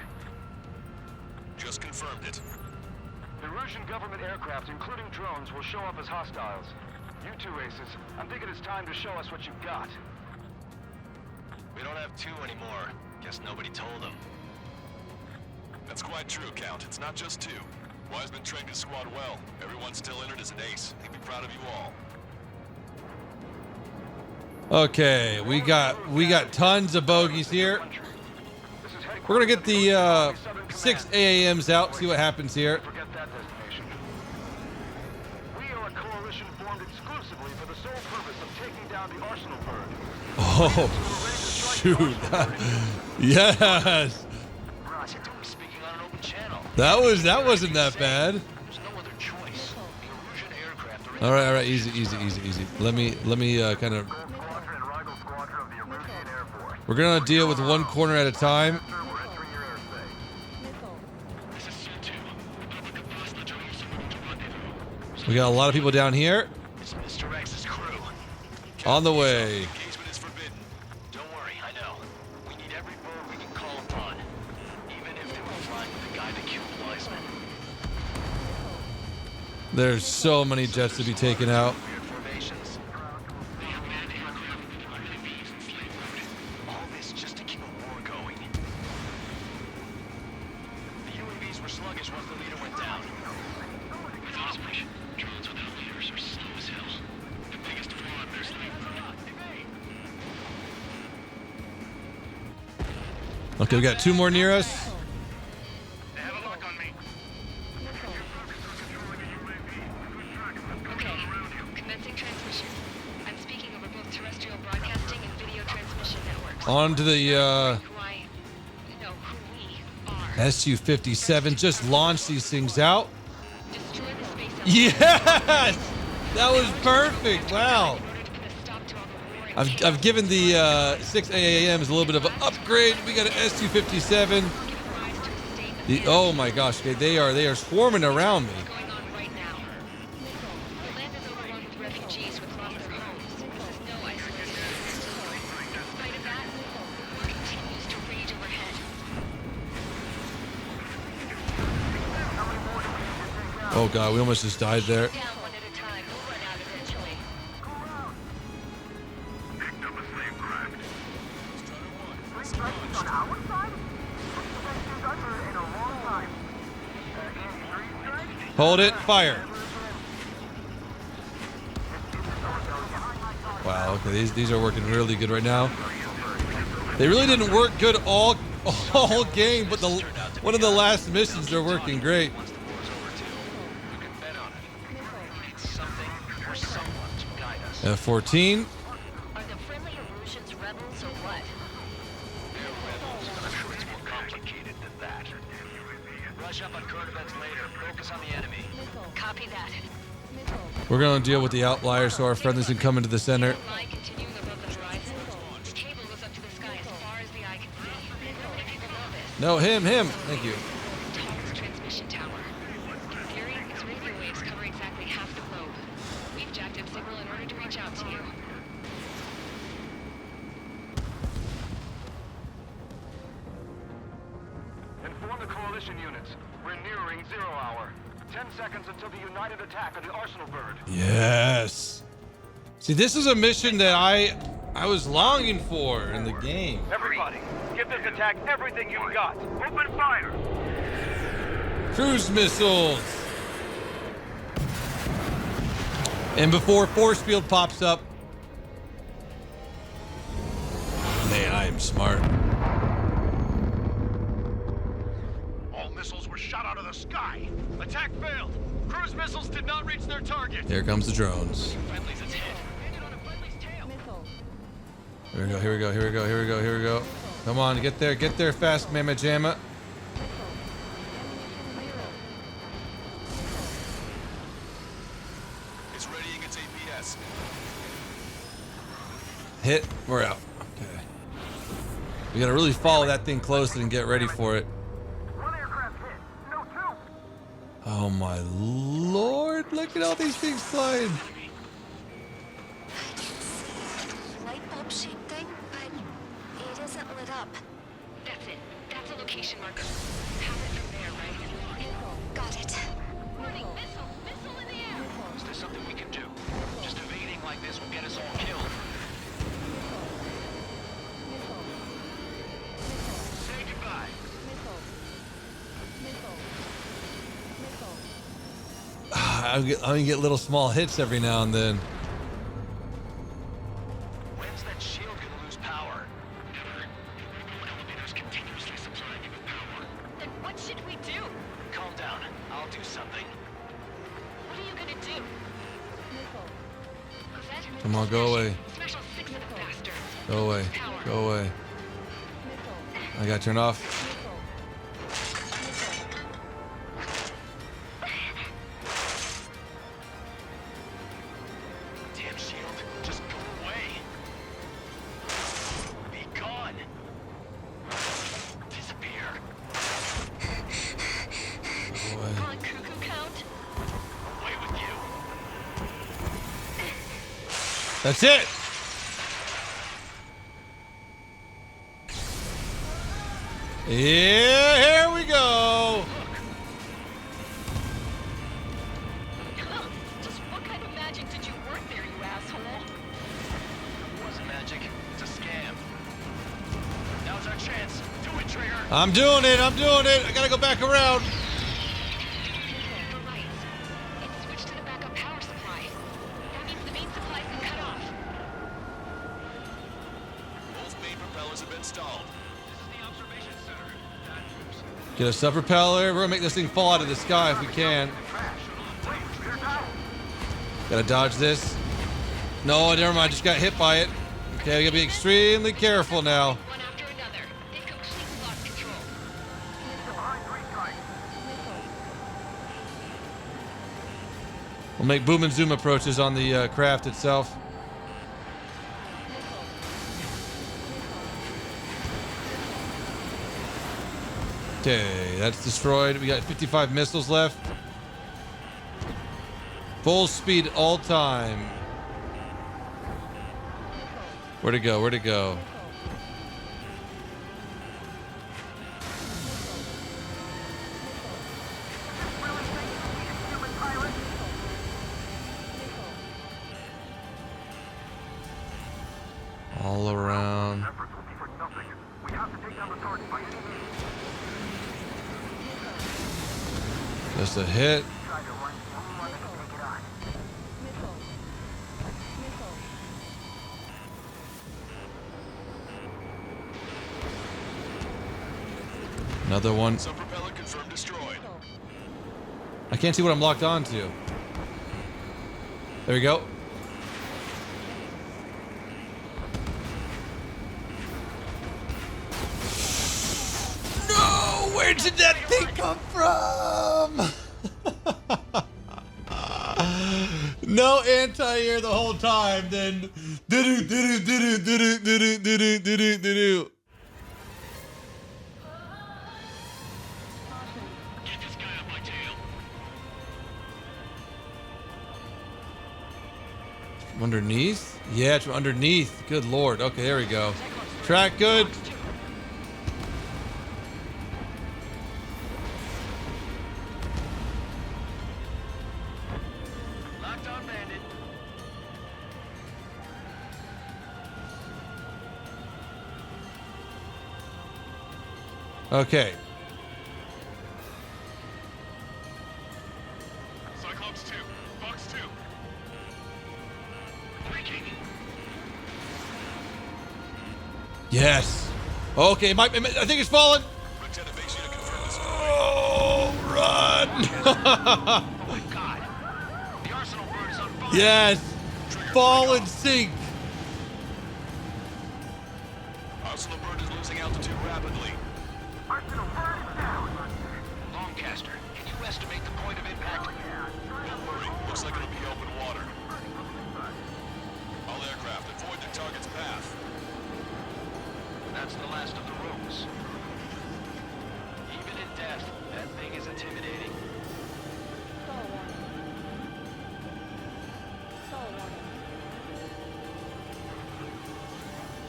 Just confirmed it. Erusian government aircraft, including drones, will show up as hostiles. You two aces, I'm thinking it's time to show us what you've got. We don't have two anymore. Guess nobody told them. That's quite true, Count. It's not just two. Wiseman trained his squad well. Everyone's still entered as an ace. He'd be proud of you all. Okay, we got tons of bogeys here. We're gonna get the 6 AAMs out, see what happens here. Forget that destination. We are a coalition formed exclusively for the sole purpose of taking down the Arsenal bird. Oh, shoot! Yes, Roger, dude, we're speaking on an open channel. that wasn't that bad. There's no other choice. The Erusian aircraft are in All right, easy. Let me kind of. We're gonna deal with one corner at a time. We got a lot of people down here. It's Mr. X's crew. On the way. Engagement is forbidden. Don't worry, I know. We need every bird we can call upon. Even if they were flying with the guy that killed Wiseman. There's so many jets to be taken out. Formations. They have manned aircraft with IVs and slave loaded. All this just to keep a war going. The UAVs were sluggish once the leader went down. I thought as much. Drones without leaders are slow as hell. The biggest flaw in their slave bird. Okay, we got two more near us. They have a lock on me. Okay, commencing transmission. I'm speaking over both terrestrial broadcasting and video transmission networks. On to the Who I know who we are. SU-57. Just launch these things out. Destroy the space Yes! That was perfect. Wow. I've given the 6 AAMs a little bit of an upgrade. We got an SU-57. Oh my gosh, okay, they are swarming around me. Oh god, we almost just died there. Hold it, fire. Wow, okay, these are working really good right now. They really didn't work good all game, but one of the last missions they're working great. F-14. Are the friendly Erusians rebels or what? They're rebels, but I'm sure it's more complicated than that. Brush up on current events later. Focus on the enemy. Copy that. We're gonna deal with the outliers so our friendlies can come into the center. Line continuing above the horizon. The cable goes up to the sky as far as the eye can see. Not many people know this. No, him. Thank you. Talk's transmission tower. In theory, its radio waves cover exactly half the globe. We've jacked up signal in order to reach out to you. Entering 0 hour. 10 seconds until the united attack of the Arsenal bird. Yes. See, this is a mission that I was longing for in the game. Everybody, give this attack everything you've got. Open fire. Cruise missiles. And before force field pops up. Man, I am smart. All missiles were shot out of the sky. Attack failed. Cruise missiles did not reach their target. Here comes the drones. Friendly's it's hit. Here we go, here we go, here we go, here we go, here we go. Come on, get there fast, Mama Jamma. It's readying its APS. Hit, we're out. Okay. We gotta really follow that thing close and get ready for it. Oh my lord, look at all these things flying. Light bulb shaped thing, but it isn't lit up. That's it. That's a location marker. Have it from there, right? Got it. Warning, missile! Missile in the air! Is there something we can do? Just evading like this will get us all killed. Say goodbye. I get little small hits every now and then. When's that shield gonna lose power? Never. Elevators continuously supplying you with power. Then what should we do? Calm down. I'll do something. What are you gonna do? Cosette? Come on, go away. Smash all 6 of the bastards. Go away. Go away. I gotta turn off. Damn shield. Just go away. Be gone. Disappear. On cuckoo count? Away with you. That's it. Yeah, here we go. Just what kind of magic did you work there, you asshole? It wasn't magic. It's a scam. Now's our chance. Do it, Trigger. I'm doing it. I'm doing it. I gotta go back around. The lights. It switched to the backup power supply. That means the main supply's been cut off. Both main propellers have been stalled. Get a sub propeller. We're gonna make this thing fall out of the sky if we can. Gotta dodge this. No, never mind. Just got hit by it. Okay, we gotta be extremely careful now. One after another. They've completely lost control. We'll make boom and zoom approaches on the craft itself. Okay, that's destroyed. We got 55 missiles left. Full speed all time. Where'd it go? Where'd it go? All around. Just a hit. Another one. Sub propeller confirmed destroyed. I can't see what I'm locked on to. There we go. No! Where did that thing come from? No anti-air the whole time, then do-do, do-do, do-do, do-do, do-do, do-do, do-do, do-do. Get this guy off my tail. From underneath? Yeah, it's from underneath. Good lord. Okay, there we go. Track good. Okay. Cyclops 2, Fox 2. Breaking. Yes. Okay, I think it's fallen. Oh, run! Oh my God! The arsenal bird is on fire. Yes. Fall and sink. Arsenal bird is losing altitude rapidly. Arsenal bird is down. Longcaster, can you estimate the point of impact? Don't worry. Looks like it'll be open water. All aircraft, avoid the target's path. That's the last of the rooms. Even in death, that thing is intimidating.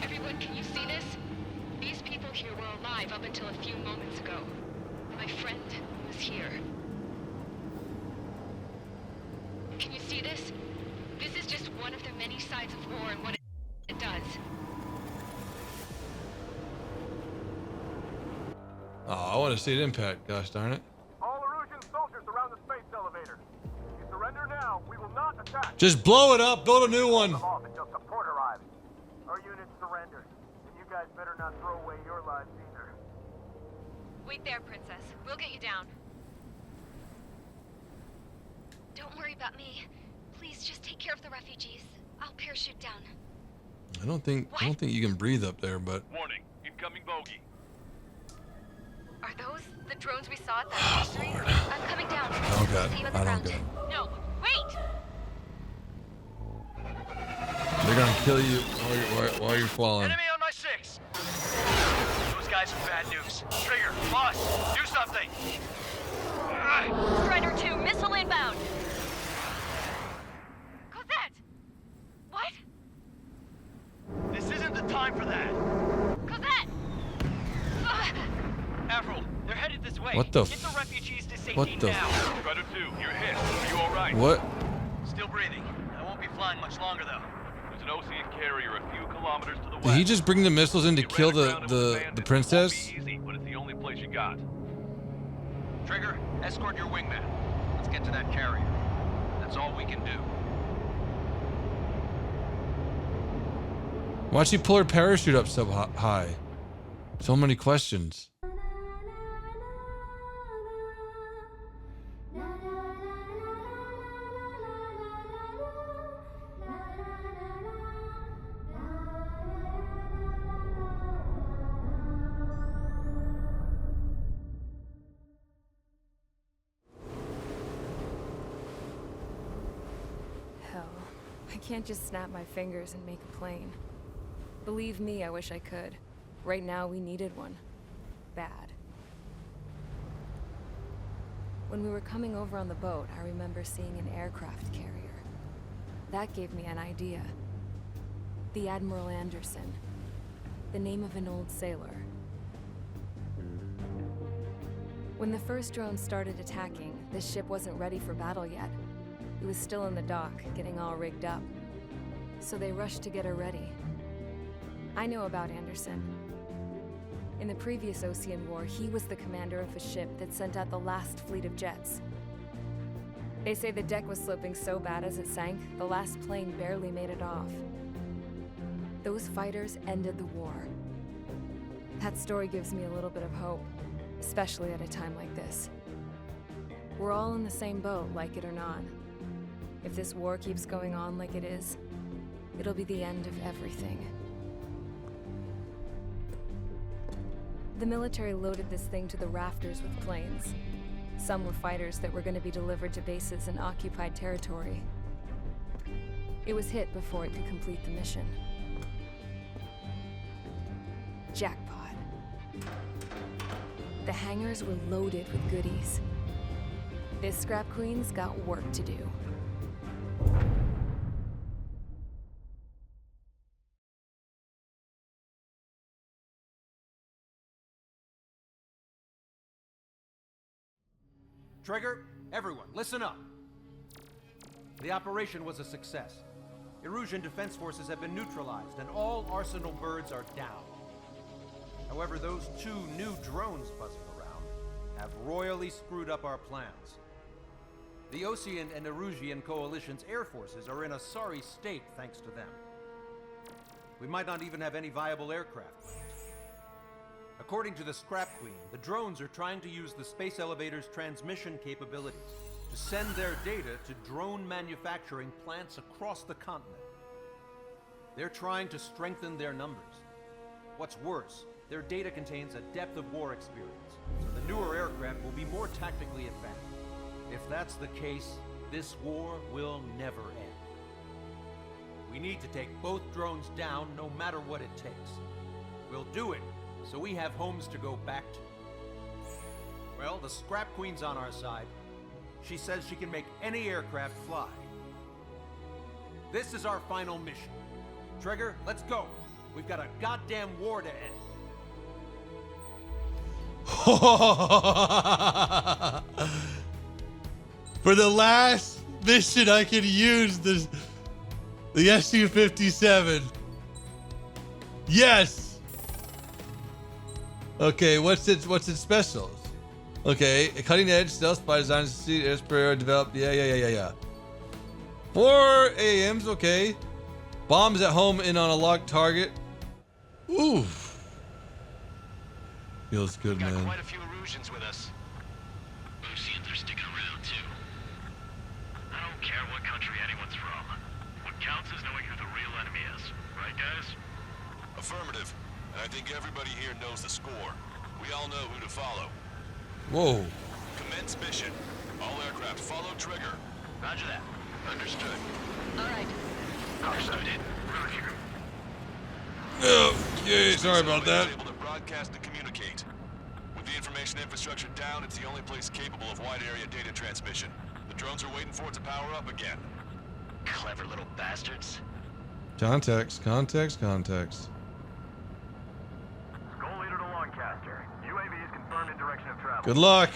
Everyone, can you see this? These people here were alive up until a few moments ago. My friend was here. Can you see this? This is just one of the many sides of war and what it does. Oh, I want to see it impact. Gosh darn it. All Erusian soldiers around the space elevator. If you surrender now, we will not attack. Just blow it up. Build a new one. Come off until support arrives. Our units surrendered, and you guys better not throw away your lives either. Wait there, Princess. We'll get you down. Don't worry about me. Please just take care of the refugees. I'll parachute down. I don't think you can breathe up there, but Warning, incoming bogey. Are those the drones we saw at that nursery? I'm coming down. oh god, See you on the I ground. don't go. No, wait! They're gonna kill you while you're falling. Enemy on my 6. Those guys are bad news. Trigger, boss, do something. Strider 2, missile inbound. Cosette! What? This isn't the time for that. Cosette! Avril, they're headed this way. What the Get the refugees to safety what the now. Strider 2, you're hit. Are you alright? What? Still breathing. I won't be flying much longer though. There's an ocean carrier a few kilometers to the west. Did he just bring the missiles in to kill the princess? Won't be easy, but it's the only place you got. Trigger, escort your wingman. Let's get to that carrier. That's all we can do. Why'd she pull her parachute up so high? So many questions. Hell, I can't just snap my fingers and make a plane. Believe me, I wish I could. Right now, we needed one. Bad. When we were coming over on the boat, I remember seeing an aircraft carrier. That gave me an idea. The Admiral Anderson. The name of an old sailor. When the first drone started attacking, the ship wasn't ready for battle yet. It was still in the dock, getting all rigged up. So they rushed to get her ready. I know about Anderson. In the previous Ocean War, he was the commander of a ship that sent out the last fleet of jets. They say the deck was sloping so bad as it sank, the last plane barely made it off. Those fighters ended the war. That story gives me a little bit of hope, especially at a time like this. We're all in the same boat, like it or not. If this war keeps going on like it is, it'll be the end of everything. The military loaded this thing to the rafters with planes. Some were fighters that were going to be delivered to bases in occupied territory. It was hit before it could complete the mission. Jackpot. The hangars were loaded with goodies. This scrap queen's got work to do. Trigger, everyone, listen up. The operation was a success. Erusian defense forces have been neutralized, and all Arsenal birds are down. However, those 2 new drones buzzing around have royally screwed up our plans. The Osean and Erusian coalition's air forces are in a sorry state thanks to them. We might not even have any viable aircraft left. According to the Scrap Queen, the drones are trying to use the space elevator's transmission capabilities to send their data to drone manufacturing plants across the continent. They're trying to strengthen their numbers. What's worse, their data contains a depth of war experience, so the newer aircraft will be more tactically advanced. If that's the case, this war will never end. We need to take both drones down no matter what it takes. We'll do it, so we have homes to go back to. Well, the Scrap Queen's on our side. She says she can make any aircraft fly. This is our final mission. Trigger, let's go. We've got a goddamn war to end. For the last mission, I can use the Su-57. Yes. Okay, what's its specials? Okay, a cutting edge stealth by design succeed as per developed. Yeah. 4 AMs. Okay. Bombs at home and on a locked target. Ooh. Feels good, We've got man. quite a few Erusians with us. Oseans are sticking around too. I don't care what country anyone's from. What counts is knowing who the real enemy is. Right, guys? Affirmative. And I think everybody here knows the score. We all know who to follow. Whoa. Commence mission. All aircraft follow trigger. Roger that. Understood. All right. Okay, sorry about that. Able to broadcast and communicate. With the information infrastructure down, it's the only place capable of wide area data transmission. The drones are waiting for it to power up again. Clever little bastards. Context. Goal leader to Lancaster. UAVs confirmed in direction of travel. Good luck.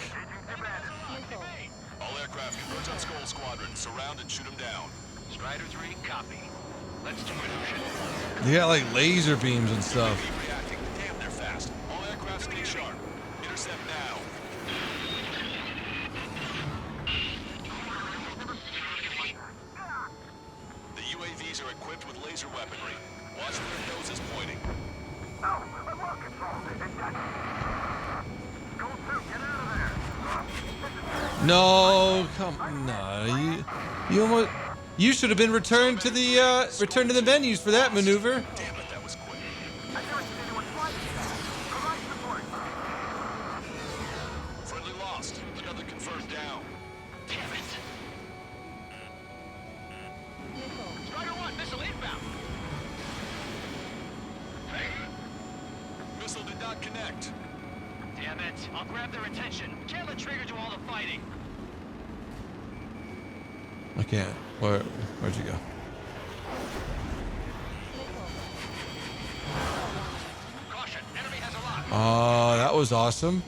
All aircraft converge on Skull Squadron. Surround and shoot them down. Strider 3, copy. Let's do it, Ocean. They got like laser beams and stuff. Reacting. Damn, they're fast. All aircraft stay sharp. Intercept now. The UAVs are equipped with laser weaponry. Watch where their nose is pointing. Oh, I'm on control. Skull 2, get out of there. No, come no. You almost you should have been returned to the venues for that maneuver. Damn it, that was quick. I never seen anyone fly this fast. Provide support. Friendly lost. Another confirmed down. Damn it. Strider 1, missile inbound. Missile did not connect. Damn it. I'll grab their attention. Can't let Trigger do all the fighting. I can't. Where'd you go? Caution, enemy has a lock. Oh, that was awesome.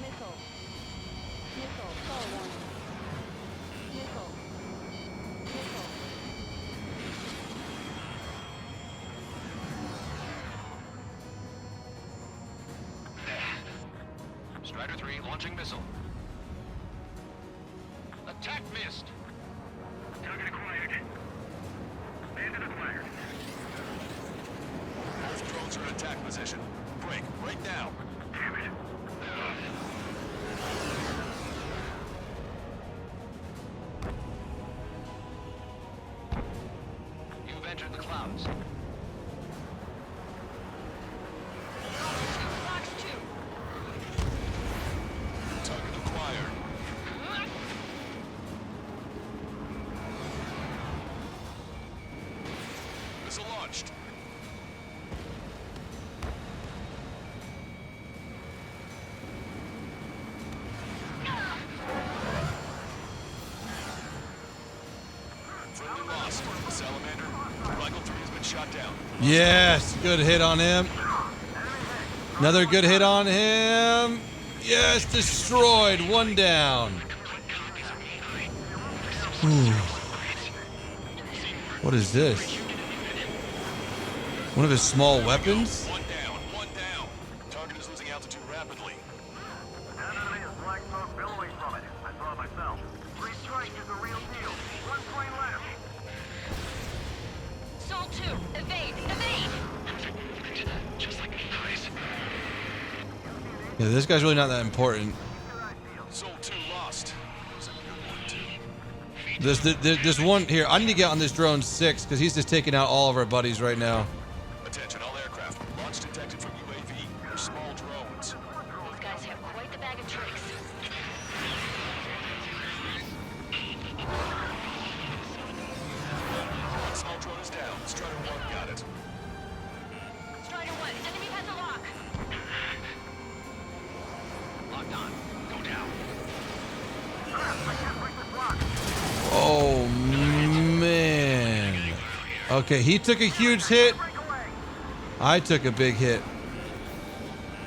Strider 3, launching missile. Attack missed. Target acquired. Bandit acquired. Both drones are in attack position. Break, right now. Damn it. You've entered the clouds. Target acquired. Missile launched. Friendly lost. Salamander, Rifle 3 has been shot down. Yes, good hit on him. Another good hit on him. Yes, destroyed. One down. Ooh. What is this? One of his small weapons? One down. Target is losing altitude. Yeah, this guy's really not that important. Soul 2 lost. Was a good one, too. This one here. I need to get on this drone 6 because he's just taking out all of our buddies right now. Attention, all aircraft. Launch detected from UAV. They're small drones. These guys have quite the bag of tricks. Small drone is down. Strider 1 got it. Strider 1, enemy has a lock. Locked on. Go down. Oh man. Okay, he took a huge hit. I took a big hit.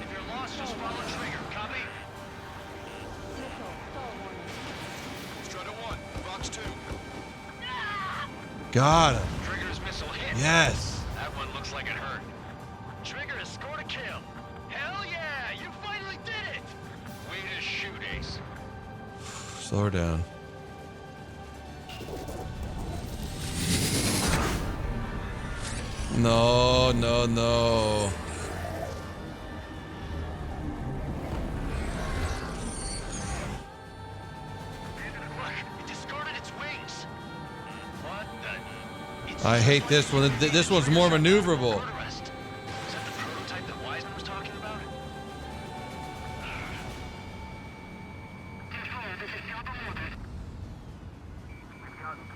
If you're lost, just follow trigger. Copy? Strider 1, Fox 2. Got him. Trigger's missile hit. Yes. That one looks like it hurt. Trigger has scored a kill. Hell yeah! You finally did it! Way to shoot, Ace. Slow her down. No, no, no. Look, it discarded its wings. What the? It's I hate this one. This one's more maneuverable. arrest. Is that the prototype that Wiseman was talking about?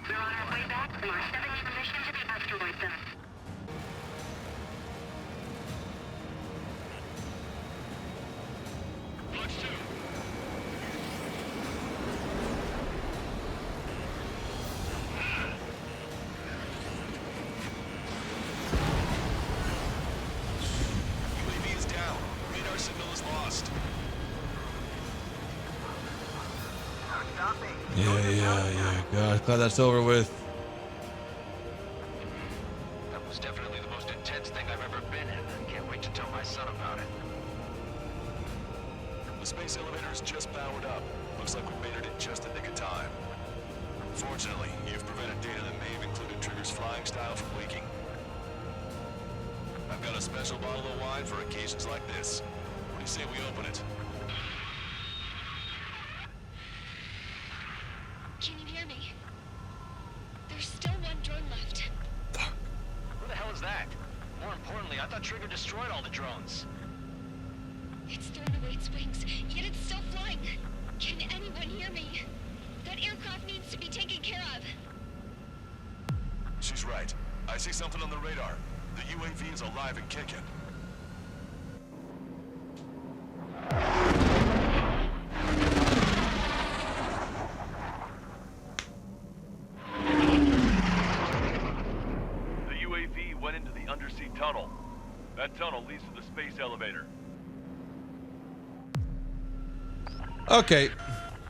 We're on our way back. We are sending you permission to the asteroid belt. Plus 2. UAV is down. Radar signal is lost. Yeah. God, glad that's over with. That was definitely the most intense thing I've ever been in. I can't wait to tell my son about it. The space elevator is just powered up. Looks like we made it in just the nick of time. Fortunately, you've prevented data that may have included Trigger's flying style from leaking. I've got a special bottle of wine for occasions like this. What do you say we open it? Can you hear me? There's still one drone left. Who the hell is that? More importantly, I thought Trigger destroyed all the drones. It's thrown away its wings, yet it's still flying. Can anyone hear me? That aircraft needs to be taken care of. She's right. I see something on the radar. The UAV is alive and kicking. The UAV went into the undersea tunnel. That tunnel leads to the space elevator. Okay.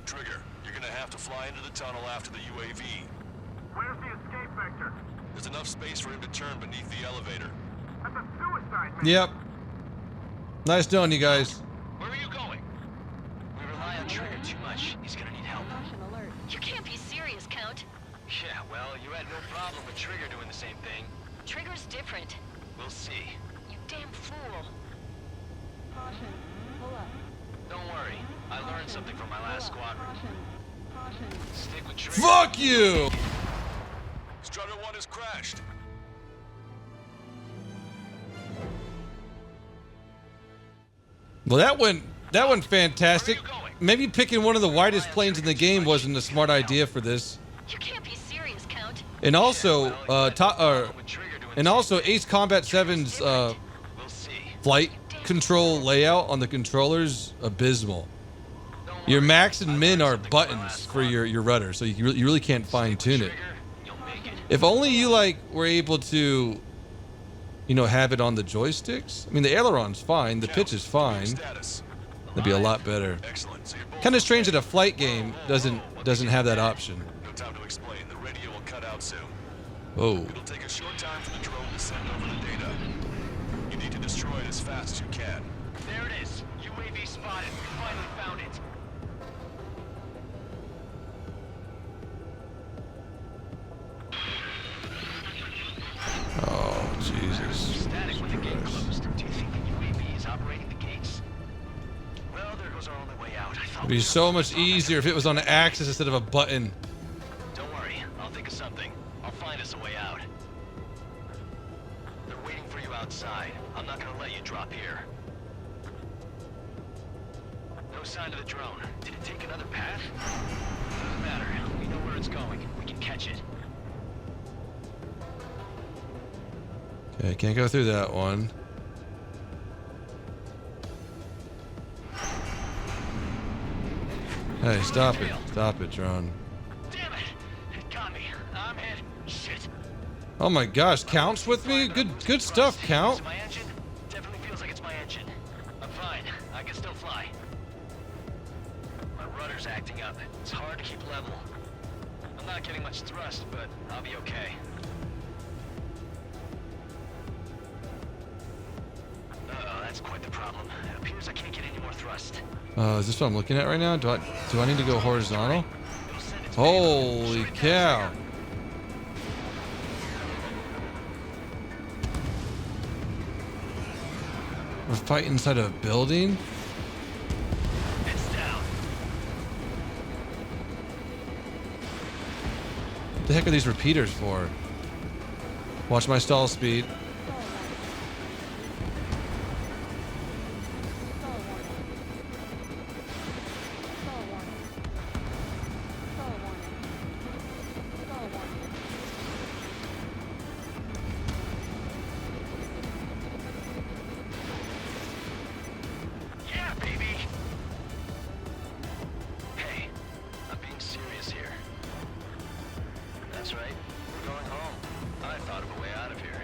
Trigger, you're gonna have to fly into the tunnel after the UAV. Where's the escape vector? There's enough space for him to turn beneath the elevator. That's a suicide mission. Yep. Nice knowing you guys. Where are you going? We rely on Trigger too much. He's gonna need help. You can't be serious, Count. Yeah, well, you had no problem with Trigger doing the same thing. Trigger's different. We'll see. You damn fool. Caution. Pull up. Don't worry. I learned something from my last squadron. Stick with Trigger. Fuck you! Strider 1 has crashed. Well, that went fantastic. Maybe picking one of the widest planes in the game wasn't a smart idea for this. You can't be serious, Count. And also, Ace Combat 7's flight control layout on the controllers abysmal. Your max and min are buttons for your rudder, so you really can't fine tune it. If only you were able to, have it on the joysticks. I mean, the aileron's fine, the pitch is fine. That'd be a lot better. Kind of strange that a flight game doesn't have that option. No time to explain. The radio will cut out soon. Oh. It'll take a short time for the drone to send over the data. You need to destroy it as fast as you can. There it is. UAV spotted. We finally found it. Oh, Jesus. Static when the gate closed. Do you think the UAV is operating the gates? It'd be so much easier if it was on an axis instead of a button. Don't worry, I'll think of something. I'll find us a way out. They're waiting for you outside. I'm not gonna let you drop here. No sign of the drone. Did it take another path? Doesn't matter. We know where it's going. We can catch it. Okay, can't go through that one. Hey, stop it. Stop it, drone. Damn it! It got me. I'm hit. Shit. Oh my gosh, Count's with me? Good stuff, Count. My engine? Definitely feels like it's my engine. I'm fine. I can still fly. My rudder's acting up. It's hard to keep level. I'm not getting much thrust, but I'll be okay. Uh-oh, that's quite the problem. It appears I can't get any more thrust. Is this what I'm looking at right now? Do I need to go horizontal? Holy cow. We're fighting inside a building? It's down. What the heck are these repeaters for? Watch my stall speed. Yeah, baby. Hey, I'm being serious here. That's right. We're going home. I thought of a way out of here.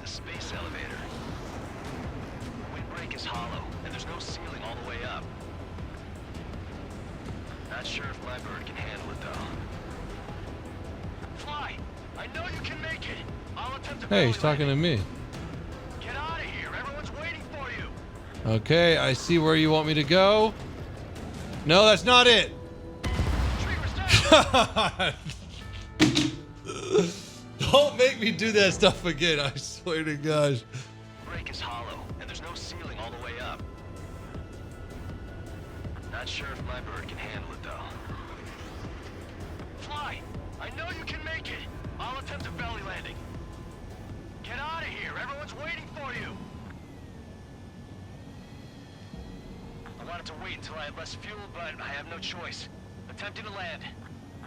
The space elevator. The windbreak is hollow, and there's no ceiling all the way up. Not sure if my bird can handle it, though. Fly! I know you can make it! I'll attempt to Hey, he's talking to me. get out of here! Everyone's waiting for you! Okay, I see where you want me to go. No, that's not it. God. Don't make me do that stuff again. I swear to gosh. Break is hollow, and there's no ceiling all the way up. Not sure if my bird can handle it, though. Fly! I know you can make it! I'll attempt a belly landing. Get out of here! Everyone's waiting for you! I wanted to wait until I had less fuel, but I have no choice. Attempting to land.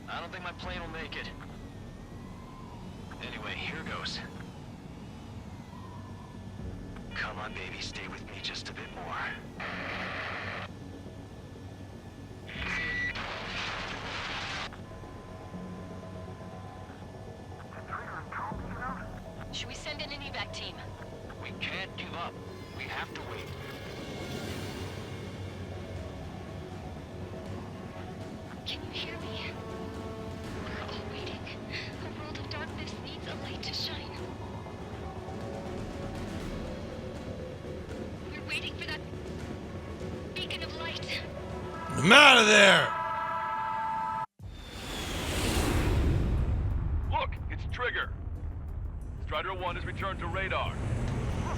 I don't think my plane will make it. Anyway, here goes. Come on, baby, stay with me just a bit more. Should we send in an evac team? We can't give up. We have to wait. Can you hear me? We're all waiting. A world of darkness needs a light to shine. We're waiting for that beacon of light. I'm out of there. Look, it's Trigger. Strider 1 has returned to radar.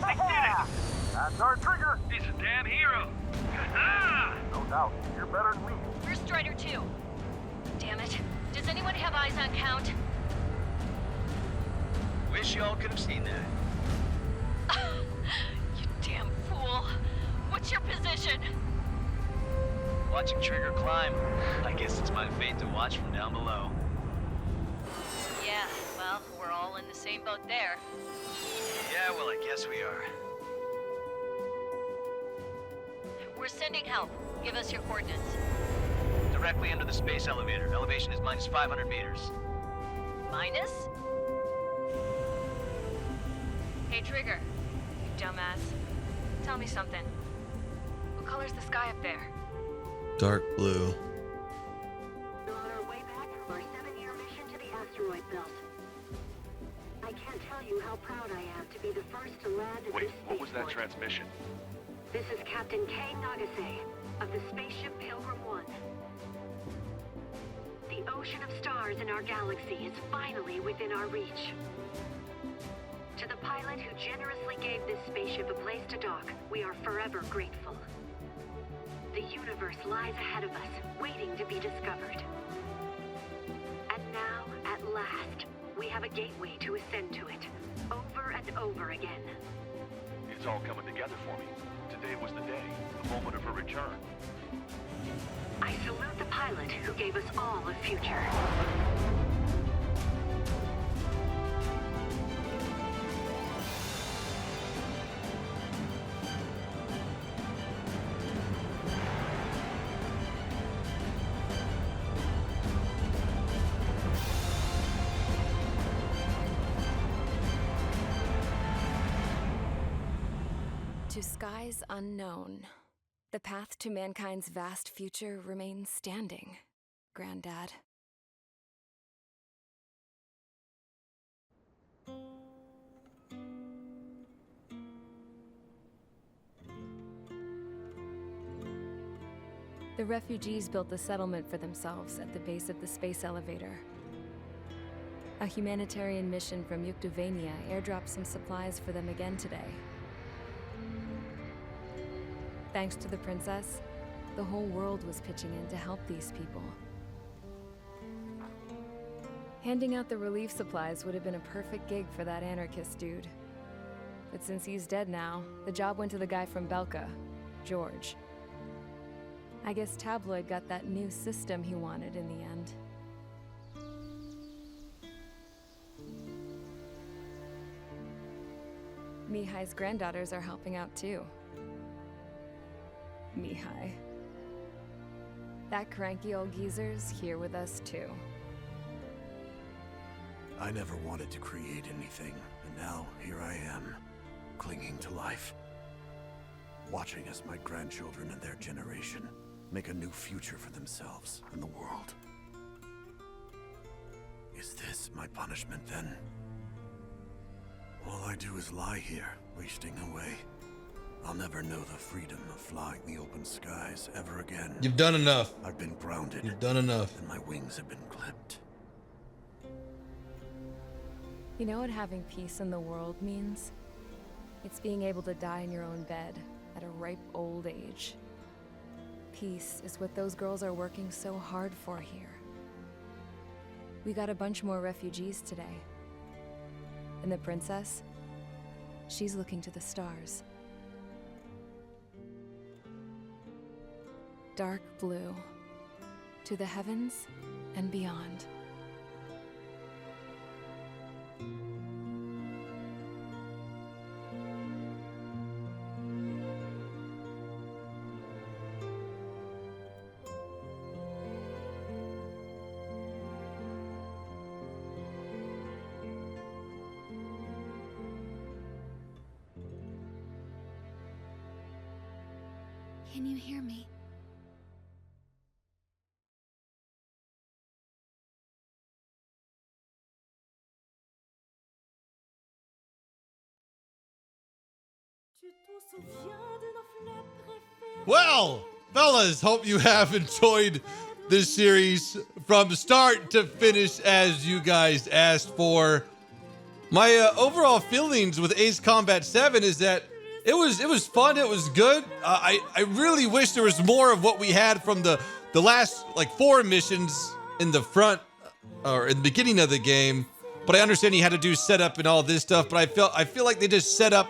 They did it! That's our Trigger! He's a damn hero! No doubt. You're better than me. Where's Strider 2? Damn it. Does anyone have eyes on Count? Wish y'all could have seen that. You damn fool. What's your position? Watching Trigger climb. I guess it's my fate to watch from down below. Yeah, well, we're all in the same boat there. Yeah, well, I guess we are. We're sending help. Give us your coordinates. Directly under the space elevator. Elevation is minus 500 meters. Minus? Hey, Trigger. You dumbass. Tell me something. What color's the sky up there? Dark blue. We're on our way back from our 7-year mission to the asteroid belt. I can't tell you how proud I am to be the first to land at Wait, this what was that spaceport. transmission? This is Captain Kay Nagase of the spaceship Pilgrim 1. The ocean of stars in our galaxy is finally within our reach. To the pilot who generously gave this spaceship a place to dock, we are forever grateful. The universe lies ahead of us, waiting to be discovered. And now, at last, we have a gateway to ascend to it, over and over again. It's all coming together for me. Today was the day, the moment of her return. I salute the pilot who gave us all a future. To skies unknown, the path to mankind's vast future remains standing, Granddad. The refugees built the settlement for themselves at the base of the space elevator. A humanitarian mission from Yuktovania airdropped some supplies for them again today. Thanks to the princess, the whole world was pitching in to help these people. Handing out the relief supplies would have been a perfect gig for that anarchist dude. But since he's dead now, the job went to the guy from Belka, George. I guess Tabloid got that new system he wanted in the end. Mihai's granddaughters are helping out too. Mihai. That cranky old geezer's here with us too. I never wanted to create anything, and now here I am, clinging to life. Watching as my grandchildren and their generation make a new future for themselves and the world. Is this my punishment then? All I do is lie here, wasting away. I'll never know the freedom of flying the open skies ever again. You've done enough. I've been grounded. You've done enough. And my wings have been clipped. You know what having peace in the world means? It's being able to die in your own bed at a ripe old age. Peace is what those girls are working so hard for here. We got a bunch more refugees today. And the princess? She's looking to the stars. Dark blue, to the heavens and beyond. Can you hear me? Well, fellas, hope you have enjoyed this series from start to finish as you guys asked for. My overall feelings with Ace Combat 7 is that it was fun, it was good. I really wish there was more of what we had from the last like 4 missions in the front or in the beginning of the game. But I understand you had to do setup and all this stuff, but I feel like they just set up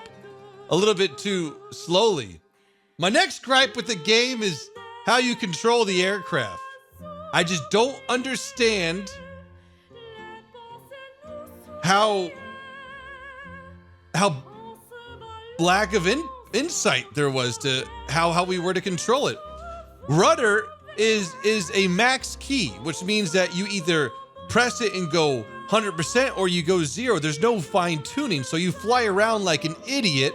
a little bit too slowly. My next gripe with the game is how you control the aircraft. I just don't understand how lack of insight there was to how we were to control it. Rudder is a max key, which means that you either press it and go 100% or you go 0. There's no fine tuning, so you fly around like an idiot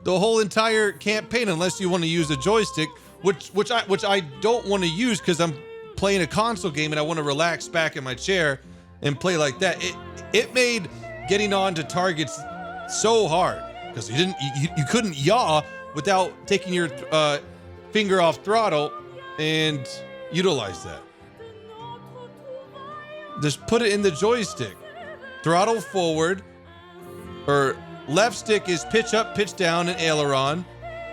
the whole entire campaign unless you want to use a joystick, which I don't want to use because I'm playing a console game and I want to relax back in my chair and play like that. It made getting on to targets so hard because you couldn't yaw without taking your finger off throttle and utilize that. Just put it in the joystick. Throttle forward, or left stick is pitch up, pitch down, and aileron.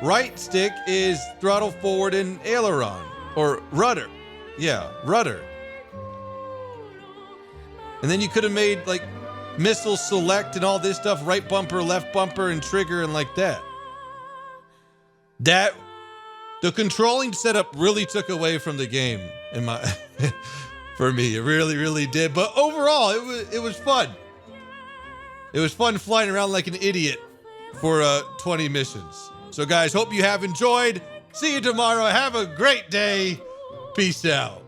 Right stick is throttle forward and aileron, or rudder. Yeah, rudder. And then you could have made like missile select and all this stuff, right bumper, left bumper, and trigger and like that. The controlling setup really took away from the game in my for me. It really, really did. But overall, it was fun. It was fun flying around like an idiot for 20 missions. So guys, hope you have enjoyed. See you tomorrow. Have a great day. Peace out.